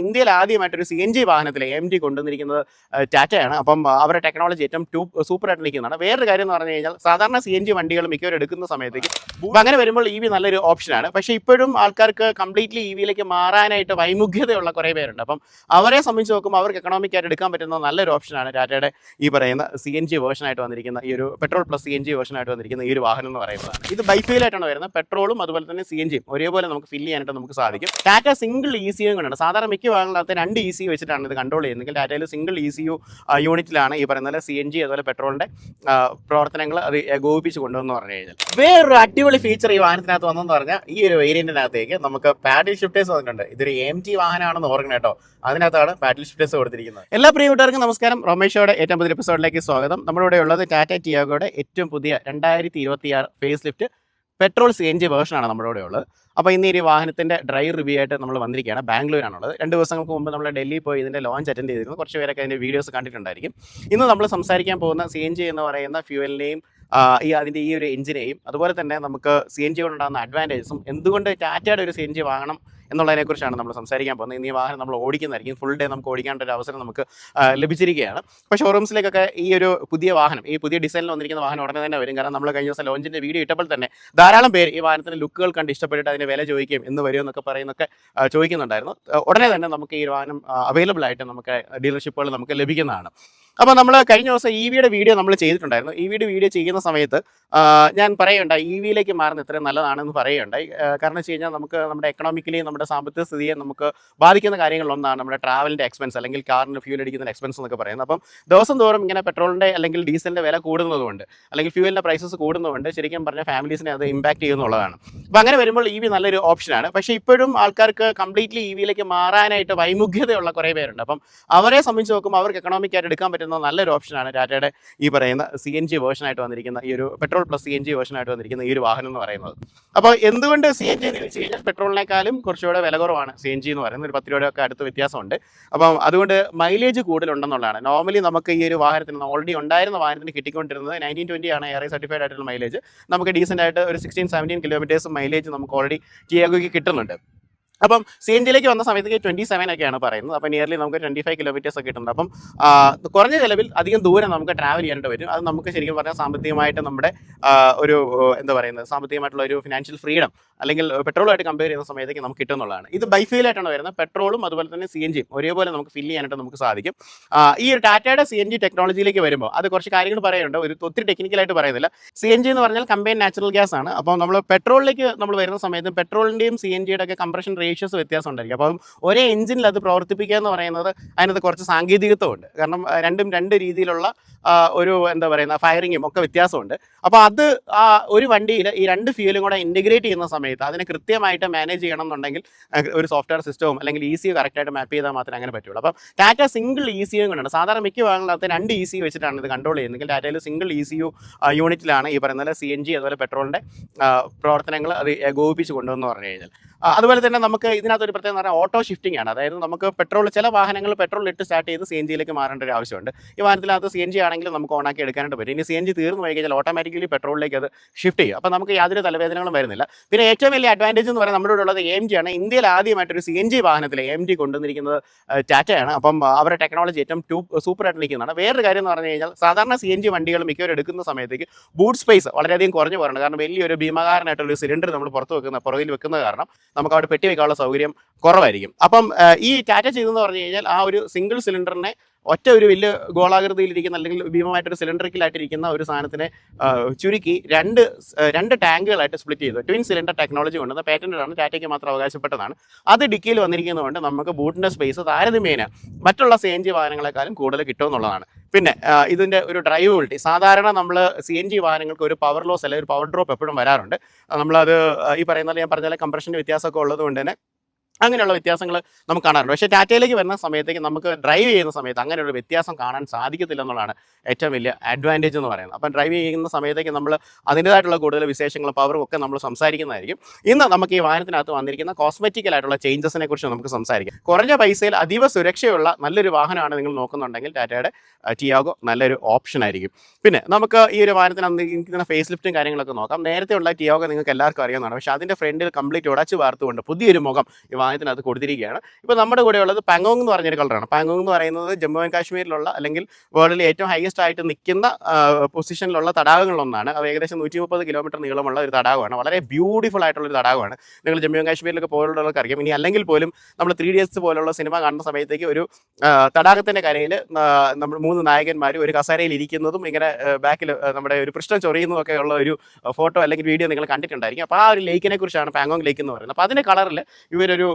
ഇന്ത്യയിൽ ആദ്യമായിട്ടൊരു CNG വാഹനത്തിൽ AMG കൊണ്ടുവന്നിരിക്കുന്നത് ടാറ്റയാണ്. അപ്പം അവരുടെ ടെക്നോളജി ഏറ്റവും സൂപ്പർ ആയിട്ട് നിൽക്കുന്നതാണ്. വേറൊരു കാര്യം എന്ന് പറഞ്ഞു കഴിഞ്ഞാൽ സാധാരണ CNG വണ്ടികൾ മിക്കവരും എടുക്കുന്ന സമയത്തേക്ക് അപ്പം അങ്ങനെ വരുമ്പോൾ EV നല്ലൊരു ഓപ്ഷനാണ്. പക്ഷേ ഇപ്പോഴും ആൾക്കാർക്ക് കംപ്ലീറ്റ്ലി EVയിലേക്ക് മാറാനായിട്ട് വൈമുഖ്യതയുള്ള കുറേ പേരുണ്ട്. അപ്പം അവരെ സംബന്ധിച്ച് നോക്കുമ്പോൾ അവർക്ക് എക്കണോമിക് ആയിട്ട് എടുക്കാൻ പറ്റുന്ന നല്ലൊരു ഓപ്ഷനാണ് ടാറ്റയുടെ ഈ പറയുന്ന CNG വേർഷനായിട്ട് വന്നിരിക്കുന്ന ഈ ഒരു പെട്രോൾ പ്ലസ് CNG വേർഷനായിട്ട് വന്നിരിക്കുന്ന ഈ ഒരു വാഹനം എന്ന് പറയുന്നതാണ്. ഇത് ബൈഫെയിലായിട്ടാണ് വരുന്നത്. പെട്രോളും അതുപോലെ തന്നെ CNGയും ഒരേപോലെ നമുക്ക് ഫില്ല് ചെയ്യാനായിട്ട് നമുക്ക് സാധിക്കും. ടാറ്റ സിംഗിൾ ECU കൊണ്ടാണ് സാധാരണ മിക്ക വാഹനത്തിനകത്ത് 2 ECU വെച്ചിട്ടാണ് ഇത് കൺട്രോൾ ചെയ്യുന്നത്. ടാറ്റയിൽ സിംഗിൾ ECU യൂണിറ്റിലാണ് ഈ പറയുന്ന CNG അതുപോലെ പെട്രോളിന്റെ പ്രവർത്തനങ്ങൾ അത് ഏകോപിപ്പിച്ച് കൊണ്ടുവന്ന് പറഞ്ഞു കഴിഞ്ഞാൽ വേറൊരു അടിപൊളി ഫീച്ചർ ഈ വാഹനത്തിനകത്ത് വന്നെന്ന് പറഞ്ഞാൽ ഈ ഒരു വേരിയന്റിനകത്തേക്ക് നമുക്ക് പാഡിൽ ഷിഫ്റ്റേഴ്സ് വന്നിട്ടുണ്ട്. ഇതൊരു AMG വാഹനമാണെന്ന് ഓർക്കണം കേട്ടോ. അതിനകത്താണ് പാഡിൽ ഷിഫ്റ്റേഴ്സ് കൊടുത്തിരിക്കുന്നത്. എല്ലാ പ്രിയപ്പെട്ടവർക്കും നമസ്കാരം. റൊമേഷോയുടെ ഏറ്റവും പുതിയ എപ്പിസോഡിലേക്ക് സ്വാഗതം. നമ്മുടെ ഇവിടെ ഉള്ളത് ടാറ്റ ടിയാഗോയുടെ ഏറ്റവും പുതിയ 2026 ഫേസ് ലിഫ്റ്റ് പെട്രോൾ CNG വേർഷനാണ് നമ്മുടെ ഇവിടെ ഉള്ളത്. അപ്പോൾ ഇന്ന് ഈ വാഹനത്തിൻ്റെ ഡ്രൈവ് റിവ്യൂ ആയിട്ട് നമ്മൾ വന്നിരിക്കുകയാണ്. ബാംഗ്ലൂരാണുള്ളത്. 2 ദിവസങ്ങൾക്ക് മുമ്പ് നമ്മൾ ഡൽഹി പോയി ഇതിൻ്റെ ലോഞ്ച് അറ്റൻഡ് ചെയ്തിരുന്നു. കുറച്ച് പേരൊക്കെ അതിൻ്റെ വീഡിയോസ് കണ്ടിട്ടുണ്ടായിരിക്കും. ഇന്ന് നമ്മൾ സംസാരിക്കാൻ പോകുന്ന CNG എന്ന് പറയുന്ന ഫ്യൂവലിനെയും അതിൻ്റെ ഈ ഒരു എഞ്ചിനെയും അതുപോലെ തന്നെ നമുക്ക് CNG കൊണ്ടുണ്ടാകുന്ന അഡ്വാൻറ്റേജസും എന്തുകൊണ്ട് ടാറ്റയുടെ ഒരു CNG വാങ്ങണം എന്നുള്ളതിനെക്കുറിച്ചാണ് നമ്മൾ സംസാരിക്കാൻ പോകുന്നത്. ഇന്ന് ഈ വാഹനം നമ്മൾ ഓടിക്കുന്നതായിരിക്കും. ഫുൾ ഡേ നമുക്ക് ഓടിക്കാനുള്ള ഒരു അവസരം നമുക്ക് ലഭിച്ചിരിക്കുകയാണ്. അപ്പോൾ ഷോറൂംസിലേക്കൊക്കെ ഈ ഒരു പുതിയ വാഹനം, ഈ പുതിയ ഡിസൈനിൽ വന്നിരിക്കുന്ന വാഹനം ഉടനെ തന്നെ വരും. കാരണം നമ്മൾ കഴിഞ്ഞ ദിവസം ലോഞ്ചിൻ്റെ വീഡിയോ ഇട്ടപ്പോൾ തന്നെ ധാരാളം പേര് ഈ വാഹനത്തിൻ്റെ ലുക്കുകൾ കണ്ട് ഇഷ്ടപ്പെട്ടിട്ട് അതിൻ്റെ വില ചോദിക്കുകയും എന്ന് വരുമെന്നൊക്കെ പറയുന്നൊക്കെ ചോദിക്കുന്നുണ്ടായിരുന്നു. ഉടനെ തന്നെ നമുക്ക് ഈ വാഹനം അവൈലബിൾ ആയിട്ട് നമുക്ക് ഡീലർഷിപ്പുകൾ നമുക്ക് ലഭിക്കുന്നതാണ്. അപ്പോൾ നമ്മൾ കഴിഞ്ഞ ദിവസം EVയുടെ വീഡിയോ നമ്മൾ ചെയ്തിട്ടുണ്ടായിരുന്നു. EVയുടെ വീഡിയോ ചെയ്യുന്ന സമയത്ത് ഞാൻ പറയുകയുണ്ടായി EVയിലേക്ക് മാറുന്നത് ഇത്രയും നല്ലതാണെന്ന് പറയുകയുണ്ടായി. കാരണം വെച്ച് കഴിഞ്ഞാൽ നമുക്ക് നമ്മുടെ എക്കണോമിക്കലി നമ്മുടെ സാമ്പത്തിക സ്ഥിതിയെ നമുക്ക് ബാധിക്കുന്ന കാര്യങ്ങളിലൊന്നാണ് നമ്മുടെ ട്രാവലിൻ്റെ എക്സ്പെൻസ് അല്ലെങ്കിൽ കാറിന് ഫ്യൂൽ അടിക്കുന്ന എക്സ്പെൻസ് എന്നൊക്കെ പറയുന്നത്. അപ്പം ദിവസം തോറും ഇങ്ങനെ പെട്രോളിൻ്റെ അല്ലെങ്കിൽ ഡീസലിൻ്റെ വില കൂടുന്നതുകൊണ്ട് അല്ലെങ്കിൽ ഫ്യൂവലിൻ്റെ പ്രൈസസ് കൂടുന്നതുകൊണ്ട് ശരിക്കും പറഞ്ഞാൽ ഫാമിലീസിനെ അത് ഇമ്പാക്ട് ചെയ്യുന്നുള്ളതാണ്. അപ്പോൾ അങ്ങനെ വരുമ്പോൾ EV നല്ലൊരു ഓപ്ഷനാണ്. പക്ഷേ ഇപ്പോഴും ആൾക്കാർക്ക് കംപ്ലീറ്റ്ലി EVയിലേക്ക് മാറാനായിട്ട് വൈമുഖ്യതയുള്ള കുറേ പേരുണ്ട്. അപ്പം അവരെ സംബന്ധിച്ച് നോക്കുമ്പോൾ അവർക്ക് എക്കണോമിക് ആയിട്ട് എടുക്കാൻ പറ്റുന്ന നല്ലൊരു ഓപ്ഷനാണ് ടാറ്റയുടെ ഈ പറയുന്ന CNG വേർഷനായിട്ട് വന്നിരിക്കുന്ന ഈ ഒരു പെട്രോൾ പ്ലസ് CNG വേർഷനായിട്ട് വന്നിരിക്കുന്ന ഈ ഒരു വാഹനം എന്ന് പറയുന്നത്. അപ്പോൾ എന്തുകൊണ്ട് CNG എന്ന് വെച്ച് കഴിഞ്ഞാൽ പെട്രോളിനേക്കാളും കുറച്ചുകൂടെ വില കുറവാണ് CNG എന്ന് പറയുന്നത്. ഒരു 10 രൂപയൊക്കെ അടുത്ത് വ്യത്യാസമുണ്ട്. അപ്പം അതുകൊണ്ട് മൈലേജ് കൂടുതലുണ്ടെന്നുള്ളതാണ്. നോർമലി നമുക്ക് ഈ ഒരു വാഹനത്തിന് ഓൾറെഡി ഉണ്ടായിരുന്ന വാഹനത്തിന് കിട്ടിക്കൊണ്ടിരുന്നത് 1920 ആണ് ARAI സർട്ടിഫൈഡ് ആയിട്ടുള്ള മൈലേജ്. നമുക്ക് ഡീസൻ്റ് ആയിട്ട് ഒരു 16-17 കിലോമീറ്റേഴ്സ് മൈലേജ് നമുക്ക് ഓൾറെഡി ടിയാഗോയ്ക്ക് കിട്ടുന്നുണ്ട്. അപ്പം CNGയിലേക്ക് വന്ന സമയത്തേക്ക് 27 ഒക്കെയാണ് പറയുന്നത്. അപ്പോൾ നിയർലി നമുക്ക് 25 കിലോമീറ്റേഴ്സ് ഒക്കെ കിട്ടുന്നുണ്ട്. അപ്പം കുറഞ്ഞ ചിലവിൽ അധികം ദൂരം നമുക്ക് ട്രാവൽ ചെയ്യാനായിട്ട് വരും. അത് നമുക്ക് ശരിക്കും പറഞ്ഞാൽ സാമ്പത്തികമായിട്ട് നമ്മുടെ ഒരു എന്താ പറയുന്നത് സാമ്പത്തികമായിട്ടുള്ള ഒരു ഫിനാൻഷ്യൽ ഫ്രീഡം അല്ലെങ്കിൽ പെട്രോളുമായിട്ട് കമ്പയർ ചെയ്യുന്ന സമയത്തേക്ക് നമുക്ക് കിട്ടുന്നുള്ളതാണ്. ഇത് ബൈഫെയിലായിട്ടാണ് വരുന്നത്. പെട്രോളും അതുപോലെ തന്നെ CNGയും ഒരേപോലെ നമുക്ക് ഫില്ല് ചെയ്യാനായിട്ട് നമുക്ക് സാധിക്കും. ഈ ഒരു ടാറ്റയുടെ CNG ടെക്നോളജിയിലേക്ക് വരുമ്പോൾ അത് കുറച്ച് കാര്യങ്ങൾ പറയുന്നുണ്ട്. ഒരു ഒത്തിരി ടെക്നിക്കലായിട്ട് പറയുന്നില്ല. CNG എന്ന് പറഞ്ഞാൽ കമ്പൈൻഡ് നാച്ചുറൽ ഗ്യാസ് ആണ്. അപ്പോൾ നമ്മൾ പെട്രോളിലേക്ക് നമ്മൾ വരുന്ന സമയത്ത് പെട്രോളിൻ്റെയും CNGയുടെ ഒക്കെ കംപ്രഷൻ റേഷ്യോസ് വ്യത്യാസം ഉണ്ടായിരിക്കും. അപ്പം ഒരേ എഞ്ചിനിൽ അത് പ്രവർത്തിപ്പിക്കുക എന്ന് പറയുന്നത് അതിനകത്ത് കുറച്ച് സാങ്കേതികത്വമുണ്ട്. കാരണം രണ്ടും 2 രീതിയിലുള്ള ഒരു എന്താ പറയുന്ന ഫയറിങ്ങും ഒക്കെ വ്യത്യാസമുണ്ട്. അപ്പോൾ അത് ഒരു വണ്ടിയിൽ ഈ 2 ഫ്യൂലും കൂടെ ഇൻറ്റഗ്രേറ്റ് ചെയ്യുന്ന സമയത്ത് അതിനെ കൃത്യമായിട്ട് മാനേജ് ചെയ്യണം എന്നുണ്ടെങ്കിൽ ഒരു സോഫ്റ്റ്വെയർ സിസ്റ്റവും അല്ലെങ്കിൽ ECU കറക്റ്റായിട്ട് മാപ്പ് ചെയ്താൽ മാത്രമേ അങ്ങനെ പറ്റുള്ളൂ. അപ്പം ടാറ്റ സിംഗിൾ ECU കൊണ്ടാണ് സാധാരണ മിക്ക വാഹനത്തിനകത്ത് 2 ECU വെച്ചിട്ടാണ് ഇത് കൺട്രോൾ ചെയ്യുന്നത്. ടാറ്റയിൽ സിംഗിൾ ECU യൂണിറ്റിലാണ് ഈ പറയുന്ന CNG അതുപോലെ പെട്രോളിൻ്റെ പ്രവർത്തനങ്ങൾ അത് ഏകോപിപ്പിച്ച് കൊണ്ടുവന്ന് പറഞ്ഞു കഴിഞ്ഞാൽ അതുപോലെ തന്നെ നമുക്ക് ഇതിനകത്തൊരു പ്രത്യേകം എന്ന് പറഞ്ഞാൽ ഓട്ടോ ഷിഫ്റ്റിംഗ് ആണ്. അതായത് നമുക്ക് ചില വാഹനങ്ങൾ പെട്രോൾ ഇട്ട് സ്റ്റാർട്ട് ചെയ്ത് CNGയിലേക്ക് മാറേണ്ട ഒരു ആവശ്യമുണ്ട്. ഈ വാഹനത്തിനകത്ത് CNG ആണെങ്കിലും നമുക്ക് ഓണാക്കി എടുക്കാനായിട്ട് പറ്റും. ഇനി CNG തീർന്നു പോയി കഴിഞ്ഞാൽ ഓട്ടോമാറ്റിക്കലി പെട്രോളിലേക്ക് അത് ഷിഫ്റ്റ് ചെയ്യും. അപ്പോൾ നമുക്ക് യാതൊരു തലവേദനകളും വരുന്നില്ല. പിന്നെ ഏറ്റവും വലിയ അഡ്വാൻറ്റേജ് എന്ന് പറയുന്നത് നമ്മുടെ ഇവിടെ ഉള്ളത് AMG ആണ്. ഇന്ത്യയിൽ ആദ്യമായിട്ടൊരു CNG വാഹനത്തിൽ AMG കൊണ്ടുവന്നിരിക്കുന്നത് ടാറ്റയാണ്. അപ്പം അവരുടെ ടെക്നോളജി ഏറ്റവും സൂപ്പർ ആയിട്ട് നിൽക്കുന്നതാണ്. വേറൊരു കാര്യം എന്ന് പറഞ്ഞു കഴിഞ്ഞാൽ സാധാരണ CNG വണ്ടികൾ മിക്കവരും എടുക്കുന്ന സമയത്തേക്ക് ബൂട്ട് സ്പേസ് വളരെയധികം കുറഞ്ഞു പോകാറുണ്ട്. കാരണം വലിയൊരു ഭീമാകാരനായിട്ടുള്ള സിലിണ്ടർ നമ്മൾ പുറകിൽ വെക്കുന്ന കാരണം നമുക്ക് അവിടെ പെട്ടി വെക്കാനുള്ള സൗകര്യം കുറവായിരിക്കും. അപ്പം ഈ ടാറ്റ ചെയ്തെന്ന് പറഞ്ഞു കഴിഞ്ഞാൽ ആ ഒരു സിംഗിൾ സിലിണ്ടറിനെ ഒറ്റ ഒരു വലിയ ഗോളാകൃതിയിലിരിക്കുന്ന അല്ലെങ്കിൽ ഭീമമായിട്ടൊരു സിലിണ്ടറിക്കലായിട്ടിരിക്കുന്ന ഒരു സാധനത്തിനെ ചുരുക്കി രണ്ട് ടാങ്കുകളായിട്ട് സ്പ്ലിറ്റ് ചെയ്തു. ട്വിൻ സിലിണ്ടർ ടെക്നോളജി കൊണ്ടുവന്ന പാറ്റന്റാണ്. ടാറ്റയ്ക്ക് മാത്രം അവകാശപ്പെട്ടതാണ്. അത് ഡിക്കിയിൽ വന്നിരിക്കുന്നതുകൊണ്ട് നമുക്ക് ബൂട്ടിൻ്റെ സ്പേസ് താരതമ്യേന മറ്റുള്ള CNG വാഹനങ്ങളെക്കാളും കൂടുതൽ കിട്ടുമെന്നുള്ളതാണ്. പിന്നെ ഇതിൻ്റെ ഒരു ഡ്രൈവബിലിറ്റി സാധാരണ നമ്മൾ CNG വാഹനങ്ങൾക്ക് ഒരു പവർ ലോസ് അല്ലെങ്കിൽ ഒരു പവർ ഡ്രോപ്പ് എപ്പോഴും വരാറുണ്ട്. നമ്മളത് ഈ പറയുന്ന ഞാൻ പറഞ്ഞ കംപ്രഷൻ്റെ വ്യത്യാസമൊക്കെ ഉള്ളത് കൊണ്ട് തന്നെ അങ്ങനെയുള്ള വ്യത്യാസങ്ങൾ നമുക്ക് കാണാറുണ്ട്. പക്ഷേ ടാറ്റയിലേക്ക് വരുന്ന സമയത്തേക്ക് നമുക്ക് ഡ്രൈവ് ചെയ്യുന്ന സമയത്ത് അങ്ങനെ ഒരു വ്യത്യാസം കാണാൻ സാധിക്കത്തില്ല എന്നുള്ളതാണ് ഏറ്റവും വലിയ അഡ്വാൻറ്റേജ് എന്ന് പറയുന്നത്. അപ്പം ഡ്രൈവ് ചെയ്യുന്ന സമയത്തേക്ക് നമ്മൾ അതിൻ്റേതായിട്ടുള്ള കൂടുതൽ വിശേഷങ്ങളും പവറും ഒക്കെ നമ്മൾ സംസാരിക്കുന്നതായിരിക്കും. ഇന്ന് നമുക്ക് ഈ വാഹനത്തിനകത്ത് വന്നിരിക്കുന്ന കോസ്മെറ്റിക്കലായിട്ടുള്ള ചേഞ്ചസിനെ കുറിച്ച് നമുക്ക് സംസാരിക്കാം. കുറഞ്ഞ പൈസയിൽ അതീവ സുരക്ഷയുള്ള നല്ലൊരു വാഹനമാണ് നിങ്ങൾ നോക്കുന്നുണ്ടെങ്കിൽ ടാറ്റയുടെ ടിയാഗോ നല്ലൊരു ഓപ്ഷൻ ആയിരിക്കും. പിന്നെ നമുക്ക് ഈ ഒരു വാഹനത്തിന് ഫേസ് ലിഫ്റ്റും കാര്യങ്ങളൊക്കെ നോക്കാം. നേരത്തെ ഉള്ള ടിയാഗോ നിങ്ങൾക്ക് എല്ലാവർക്കും അറിയാവുന്നതാണ്. പക്ഷേ അതിൻ്റെ ഫ്രണ്ടിൽ കംപ്ലീറ്റ് ഉടച്ചു വാർത്തുകൊണ്ട് പുതിയൊരു മുഖം ഈ വാഹനത്തിനകത്ത് കൊടുത്തിരിക്കുകയാണ്. ഇപ്പോൾ നമ്മുടെ കൂടെ ഉള്ളത് പാങ്കോങ് എന്ന് പറഞ്ഞൊരു കളറാണ്. പാങ്കോങ് എന്ന് പറയുന്നത് ജമ്മു ആൻഡ് കാശ്മീരിലുള്ള അല്ലെങ്കിൽ വേൾഡിലെ ഏറ്റവും ഹയസ്റ്റ് ആയിട്ട് നിൽക്കുന്ന പൊസിഷനിലുള്ള തടാകങ്ങളിലൊന്നാണ്. അത് ഏകദേശം 130 കിലോമീറ്റർ നീളമുള്ള ഒരു തടാകമാണ്. വളരെ ബ്യൂട്ടിഫുൾ ആയിട്ടുള്ള ഒരു തടാകമാണ്. നിങ്ങൾ ജമ്മു ആൻഡ് കാശ്മീരിലൊക്കെ പോലുള്ളവർക്ക് അറിയാം. ഇനി അല്ലെങ്കിൽ പോലും നമ്മൾ 3 Idiots പോലുള്ള സിനിമ കാണുന്ന സമയത്തേക്ക് ഒരു തടാകത്തിൻ്റെ കരയിൽ നമ്മൾ 3 നായകന്മാർ ഒരു കസേരയിൽ ഇരിക്കുന്നതും ഇങ്ങനെ ബാക്കിൽ നമ്മുടെ ഒരു പൃഷ്ഠം ചൊറിയുന്നതൊക്കെ ഉള്ള ഒരു ഫോട്ടോ അല്ലെങ്കിൽ വീഡിയോ നിങ്ങൾ കണ്ടിട്ടുണ്ടായിരിക്കും. അപ്പോൾ ആ ഒരു ലേക്കിനെ കുറിച്ചാണ് പാങ്കോങ് ലേക്ക് എന്ന് പറയുന്നത്. അപ്പോൾ അതിൻ്റെ കളറിൽ ഇവരൊരു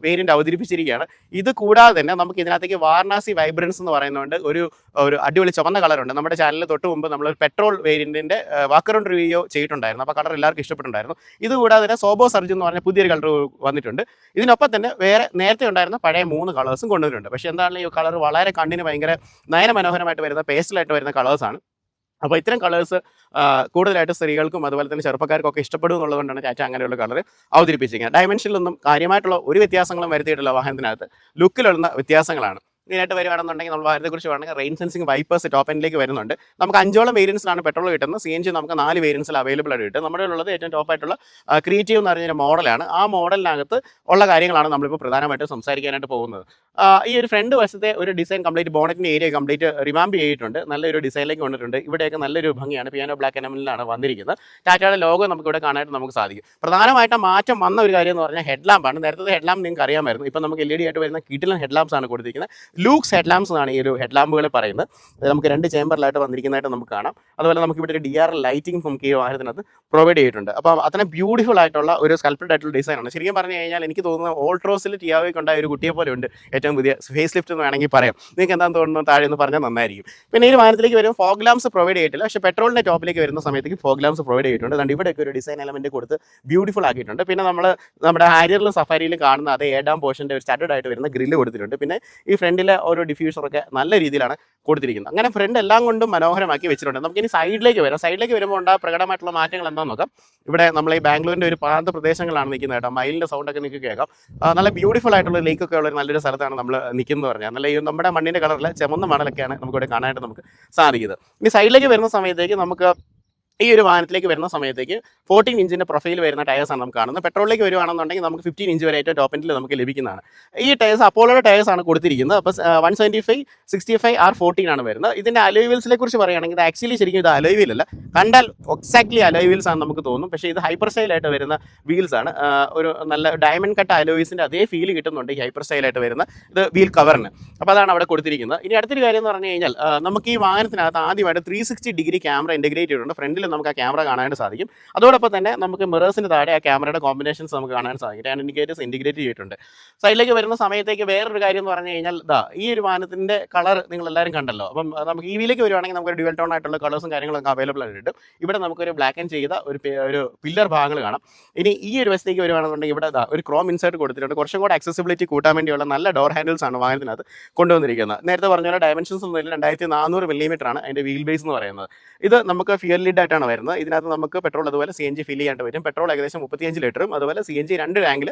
വേരിയൻ്റ് അവതരിപ്പിച്ചിരിക്കുകയാണ്. ഇത് കൂടാതെ തന്നെ നമുക്ക് ഇതിനകത്തേക്ക് വാരണാസി വൈബ്രൻസ് എന്ന് പറയുന്നതുകൊണ്ട് ഒരു അടിപൊളി ചുവന്ന കളറുണ്ട്. നമ്മുടെ ചാനലിൽ തൊട്ട് മുമ്പ് നമ്മൾ പെട്രോൾ വേരിയൻറ്റിൻ്റെ വാക്കറൗണ്ട് റിവ്യൂ ചെയ്തിട്ടുണ്ടായിരുന്നു. അപ്പോൾ കളർ എല്ലാവർക്കും ഇഷ്ടപ്പെട്ടുണ്ടായിരുന്നു. ഇത് കൂടാതെ തന്നെ സോബോ സർജ് എന്ന് പറഞ്ഞ പുതിയൊരു കളർ വന്നിട്ടുണ്ട്. ഇതിനൊപ്പം തന്നെ വേറെ നേരത്തെ ഉണ്ടായിരുന്ന പഴയ 3 കളേഴ്സും കൊണ്ടുവന്നിട്ടുണ്ട്. പക്ഷേ എന്താണ് ഈ കളർ വളരെ കണ്ണിന് ഭയങ്കര നയനമനോഹരമായിട്ട് വരുന്ന പേസ്റ്റലായിട്ട് വരുന്ന കളേഴ്സാണ്. അപ്പോൾ ഇത്തരം കളേഴ്സ് കൂടുതലായിട്ട് സ്ത്രീകൾക്കും അതുപോലെ തന്നെ ചെറുപ്പക്കാർക്കൊക്കെ ഇഷ്ടപ്പെടും എന്നുള്ളതുകൊണ്ടാണ് ടാറ്റ അങ്ങനെയുള്ള കളർ അവതരിപ്പിച്ചിരിക്കുന്നത്. ഡയമെൻഷനിലൊന്നും കാര്യമായിട്ടുള്ള ഒരു വ്യത്യാസങ്ങളും വരുത്തിയിട്ടുള്ള വാഹനത്തിനകത്ത് ലുക്കിലുള്ള വ്യത്യാസങ്ങളാണ്. ഇതിനായിട്ട് വരുവാണെന്നുണ്ടെങ്കിൽ നമ്മൾ വാഹനത്തെക്കുറിച്ച് പറയുകയാണെങ്കിൽ റെയിൻ സെൻസിങ് വൈപ്പേഴ്സ് ടോപ്പ് എൻഡിലേക്ക് വരുന്നുണ്ട്. നമുക്ക് 5ഓളം വേരിയൻസിലാണ് പെട്രോൾ കിട്ടുന്നത്. CNG നമുക്ക് 4 വേരിയൻസിൽ അവൈലബിൾ ആയിട്ട് കിട്ടും. നമ്മുടെ ഉള്ളത് ഏറ്റവും ടോപ്പായിട്ടുള്ള ക്രിയേറ്റീവ് എന്ന് പറഞ്ഞൊരു മോഡലാണ്. ആ മോഡലിനകത്ത് ഉള്ള കാര്യങ്ങളാണ് നമ്മളിപ്പോൾ പ്രധാനമായിട്ടും സംസാരിക്കാനായിട്ട് പോകുന്നത്. ഈ ഒരു ഫ്രണ്ട് വശത്തെ ഒരു ഡിസൈൻ കംപ്ലീറ്റ് ബോണറ്റിൻ്റെ ഏരിയ കംപ്ലീറ്റ് റിവാമ്പ് ചെയ്തിട്ടുണ്ട്. നല്ലൊരു ഡിസൈനിലേക്ക് കൊണ്ടിട്ടുണ്ട്. ഇവിടെയൊക്കെ നല്ലൊരു ഭംഗിയാണ്. പിയാനോ ബ്ലാക്ക് എനമലിലാണ് വന്നിരിക്കുന്നത്. ടാറ്റയുടെ ലോഗോ നമുക്ക് ഇവിടെ കാണാനായിട്ട് നമുക്ക് സാധിക്കും. പ്രധാനമായിട്ടും മാറ്റം വന്ന ഒരു കാര്യം എന്ന് പറഞ്ഞാൽ ഹെഡ് ലാമ്പാണ്. നേരത്തെ ഹെഡ് ലാമ്പ് നിങ്ങൾക്ക് അറിയാമായിരുന്നു. ഇപ്പോൾ നമുക്ക് LED ആയിട്ട് വരുന്ന കിടിലൻ ഹെഡ് ലാംപ്സ് ആണ് കൊടുത്തിരിക്കുന്നത്. ലൂക്സ് ഹെഡ് ലാംപ്സ് എന്നാണ് ഈ ഒരു ഹെഡ് ലാമ്പുകൾ പറയുന്നത്. നമുക്ക് 2 ചേമ്പറിലായിട്ട് വന്നിരിക്കുന്നതായിട്ട് നമുക്ക് കാണാം. അതുപോലെ നമുക്ക് ഇവിടെ ഒരു DRL ലൈറ്റിംഗ് നമുക്ക് ഈ വാഹനത്തിനകത്ത് പ്രൊവൈഡ് ചെയ്തിട്ടുണ്ട്. അപ്പോൾ അത്രയും ബ്യൂട്ടിഫുൾ ആയിട്ടുള്ള ഒരു സ്കൾപ്റ്റഡ് ആയിട്ടുള്ള ഡിസൈനാണ്. ശരിക്കും പറഞ്ഞു കഴിഞ്ഞാൽ എനിക്ക് തോന്നുന്നത് ഓൾട്രോസിൽ ടിയാഗോയ്ക്ക് ഉണ്ടായ ഒരു കുട്ടിയെ പോലെ ഉണ്ട്. ഏറ്റവും പുതിയ ഫേസ് ലിഫ്റ്റ് എന്ന് വേണമെങ്കിൽ പറയാം. നിങ്ങൾക്ക് എന്താണെന്ന് തോന്നുന്നു താഴെ എന്ന് പറഞ്ഞാൽ നന്നായിരിക്കും. പിന്നെ ഈ വാഹനത്തിലേക്ക് വരുമ്പോൾ ഫോഗ് ലാംപ്സ് പ്രൊവൈഡ് ചെയ്തിട്ടില്ല. പക്ഷേ പെട്രോളിൻ്റെ ടോപ്പിലേക്ക് വരുന്ന സമയത്തേക്ക് ഫോഗ് ലാംപ്സ് പ്രൊവൈഡ് ചെയ്തിട്ടുണ്ട്. അതുകൊണ്ട് ഇവിടെയൊക്കെ ഒരു ഡിസൈൻ എലമെൻറ്റ് കൊടുത്ത് ബ്യൂട്ടിഫുൾ ആക്കിയിട്ടുണ്ട്. പിന്നെ നമ്മുടെ ഹാരിയറിലും സഫാരിയിലും കാണുന്ന അതേ 7ാം പോർഷൻ്റെ ഒരു സ്റ്റാൻഡേർഡ് ആയിട്ട് വരുന്ന ഗ്രില്ല് കൊടുത്തിട്ടുണ്ട്. പിന്നെ ഈ ഫ്രണ്ടിലെ ഓരോ ഡിഫ്യൂസറൊക്കെ നല്ല രീതിയിലാണ് കൊടുത്തിരിക്കുന്നത്. അങ്ങനെ ഫ്രണ്ട് എല്ലാം കൊണ്ടും മനോഹരമാക്കി വെച്ചിട്ടുണ്ട്. നമുക്കിനി സൈഡിലേക്ക് വരാം. സൈഡിലേക്ക് വരുമ്പോൾ ഉണ്ടാകുന്ന പ്രകടമായിട്ടുള്ള മാറ്റങ്ങൾ എന്താണെന്ന് നോക്കാം. ഇവിടെ നമ്മൾ ഈ ബാംഗ്ലൂരിൻ്റെ ഒരു പ്രാന്ത പ്രദേശങ്ങളാണ് നിൽക്കുന്നത് കേട്ടോ. മയിലിൻ്റെ സൗണ്ടൊക്കെ നിങ്ങൾക്ക് കേൾക്കാം. നല്ല ബ്യൂട്ടിഫുൾ ആയിട്ടുള്ള ലേക്കൊക്കെ ഉള്ള ഒരു നല്ലൊരു സ്ഥലത്താണ് നമ്മൾ നിൽക്കുന്നത് പറഞ്ഞാൽ. നല്ല ഈ നമ്മുടെ മണ്ണിൻ്റെ കളറിൽ ചുമന്ന മണലൊക്കെയാണ് നമുക്കിവിടെ കാണാനായിട്ട് നമുക്ക് സാധിക്കുന്നത്. ഇനി സൈഡിലേക്ക് വരുന്ന സമയത്തേക്ക് നമുക്ക് ഈ ഒരു വാഹനത്തിലേക്ക് വരുന്ന സമയത്തേക്ക് 14 ഇഞ്ചിൻ്റെ പ്രൊഫൈൽ വരുന്ന ടയേഴ്സാണ് നമുക്ക് കാണുന്നത്. പെട്രോളിലേക്ക് വരുവാണെന്നുണ്ടെങ്കിൽ നമുക്ക് 15 ഇഞ്ച് വരെ ഏറ്റവും ടോപ്പ് എൻഡിൽ നമുക്ക് ലഭിക്കുന്നതാണ്. ഈ ടയേഴ്സ് അപ്പോളോയുടെ ടയേഴ്സാണ് കൊടുത്തിരിക്കുന്നത്. അപ്പോൾ 175, 65, R14 ആണ് വരുന്നത്. ഇതിൻ്റെ അലോയ് വീൽസിനെ കുറിച്ച് പറയുകയാണെങ്കിൽ ഇത് ആക്ച്വലി ശരിക്കും ഇത് അലോയ് വീലല്ല. കണ്ടാൽ എക്സാക്ട്ലി അലോയ് വീൽസ് ആണ് നമുക്ക് തോന്നും. പക്ഷേ ഇത് ഹൈപ്പർ സ്റ്റൈലായിട്ട് വരുന്ന വീൽസാണ്. ഒരു നല്ല ഡയമണ്ട് കട്ട് അലോയ്സിൻ്റെ അതേ ഫീൽ കിട്ടുന്നുണ്ട് ഈ ഹൈപ്പർ സ്റ്റൈലായിട്ട് വരുന്ന ഇത് വീൽ കവറിന്. അപ്പോൾ അതാണ് അവിടെ കൊടുത്തിരിക്കുന്നത്. ഇനി അടുത്തൊരു കാര്യം എന്ന് പറഞ്ഞു കഴിഞ്ഞാൽ നമുക്ക് ഈ വാഹനത്തിനകത്ത് ആദ്യമായിട്ട് 360 ഡിഗ്രി ക്യാമറ ഇൻറ്റഗ്രേറ്റ് ചെയ്തിട്ടുണ്ട്. ഫ്രണ്ടിൽ നമുക്ക് ആ ക്യാമറ കാണാനായിട്ട് സാധിക്കും. അതോടൊപ്പം തന്നെ നമുക്ക് മിറേഴ്സിന് താഴെ ആ ക്യാമറയുടെ കോമ്പിനേഷൻസ് നമുക്ക് കാണാൻ സാധിക്കും. ടാൻ ഇൻഡിക്കേറ്റേഴ്സ് ഇൻറ്റിഗ്രേറ്റ് ചെയ്തിട്ടുണ്ട്. സൈഡിലേക്ക് വരുന്ന സമയത്തേക്ക് വേറൊരു കാര്യം എന്ന് പറഞ്ഞു കഴിഞ്ഞാൽ ഈ ഒരു വാഹനത്തിൻ്റെ കളർ നിങ്ങൾ എല്ലാവരും കണ്ടല്ലോ. അപ്പം നമുക്ക് EVയിലേക്ക് വരുവാണെങ്കിൽ നമുക്കൊരു ഡ്യുവൽ ടോൺ ആയിട്ടുള്ള കളേഴ്സും കാര്യങ്ങളൊക്കെ അവൈലബിൾ ആയിട്ട് കിട്ടും. ഇവിടെ നമുക്കൊരു ബ്ലാക്ക് ആൻഡ് ചെയ്ത ഒരു പില്ലർ ഭാഗങ്ങൾ കാണാം. ഇനി ഈ ഒരു വശത്തേക്ക് വരുവാണെന്നുണ്ടെങ്കിൽ ഇവിടെ ഒരു ക്രോം ഇൻസേർട്ട് കൊടുത്തിട്ടുണ്ട്. കുറച്ചും കൂടെ അക്സസിബിലിറ്റി കൂട്ടാൻ വേണ്ടിയുള്ള നല്ല ഡോർ ഹാൻഡിൽസ് ആണ് വാഹനത്തിനകത്ത് കൊണ്ടുവന്നിരിക്കുന്നത്. നേരത്തെ പറഞ്ഞ പോലെ ഡയമെൻഷൻസ് ഒന്നും 2400 mm ആണ് അതിൻ്റെ വീൽ ബേസ് എന്ന് പറയുന്നത്. ഇത് നമുക്ക് ഫ്യൂൽ ലിഡ് ആയിട്ടാണ് വരുന്നത്. ഇതിനകത്ത് നമുക്ക് പെട്രോൾ അതുപോലെ CNG ഫിൽ ചെയ്യാനായിട്ട് വരും. പെട്രോൾ ഏകദേശം 35 ലിറ്ററും അതുപോലെ CNG 2 ടാങ്കിൽ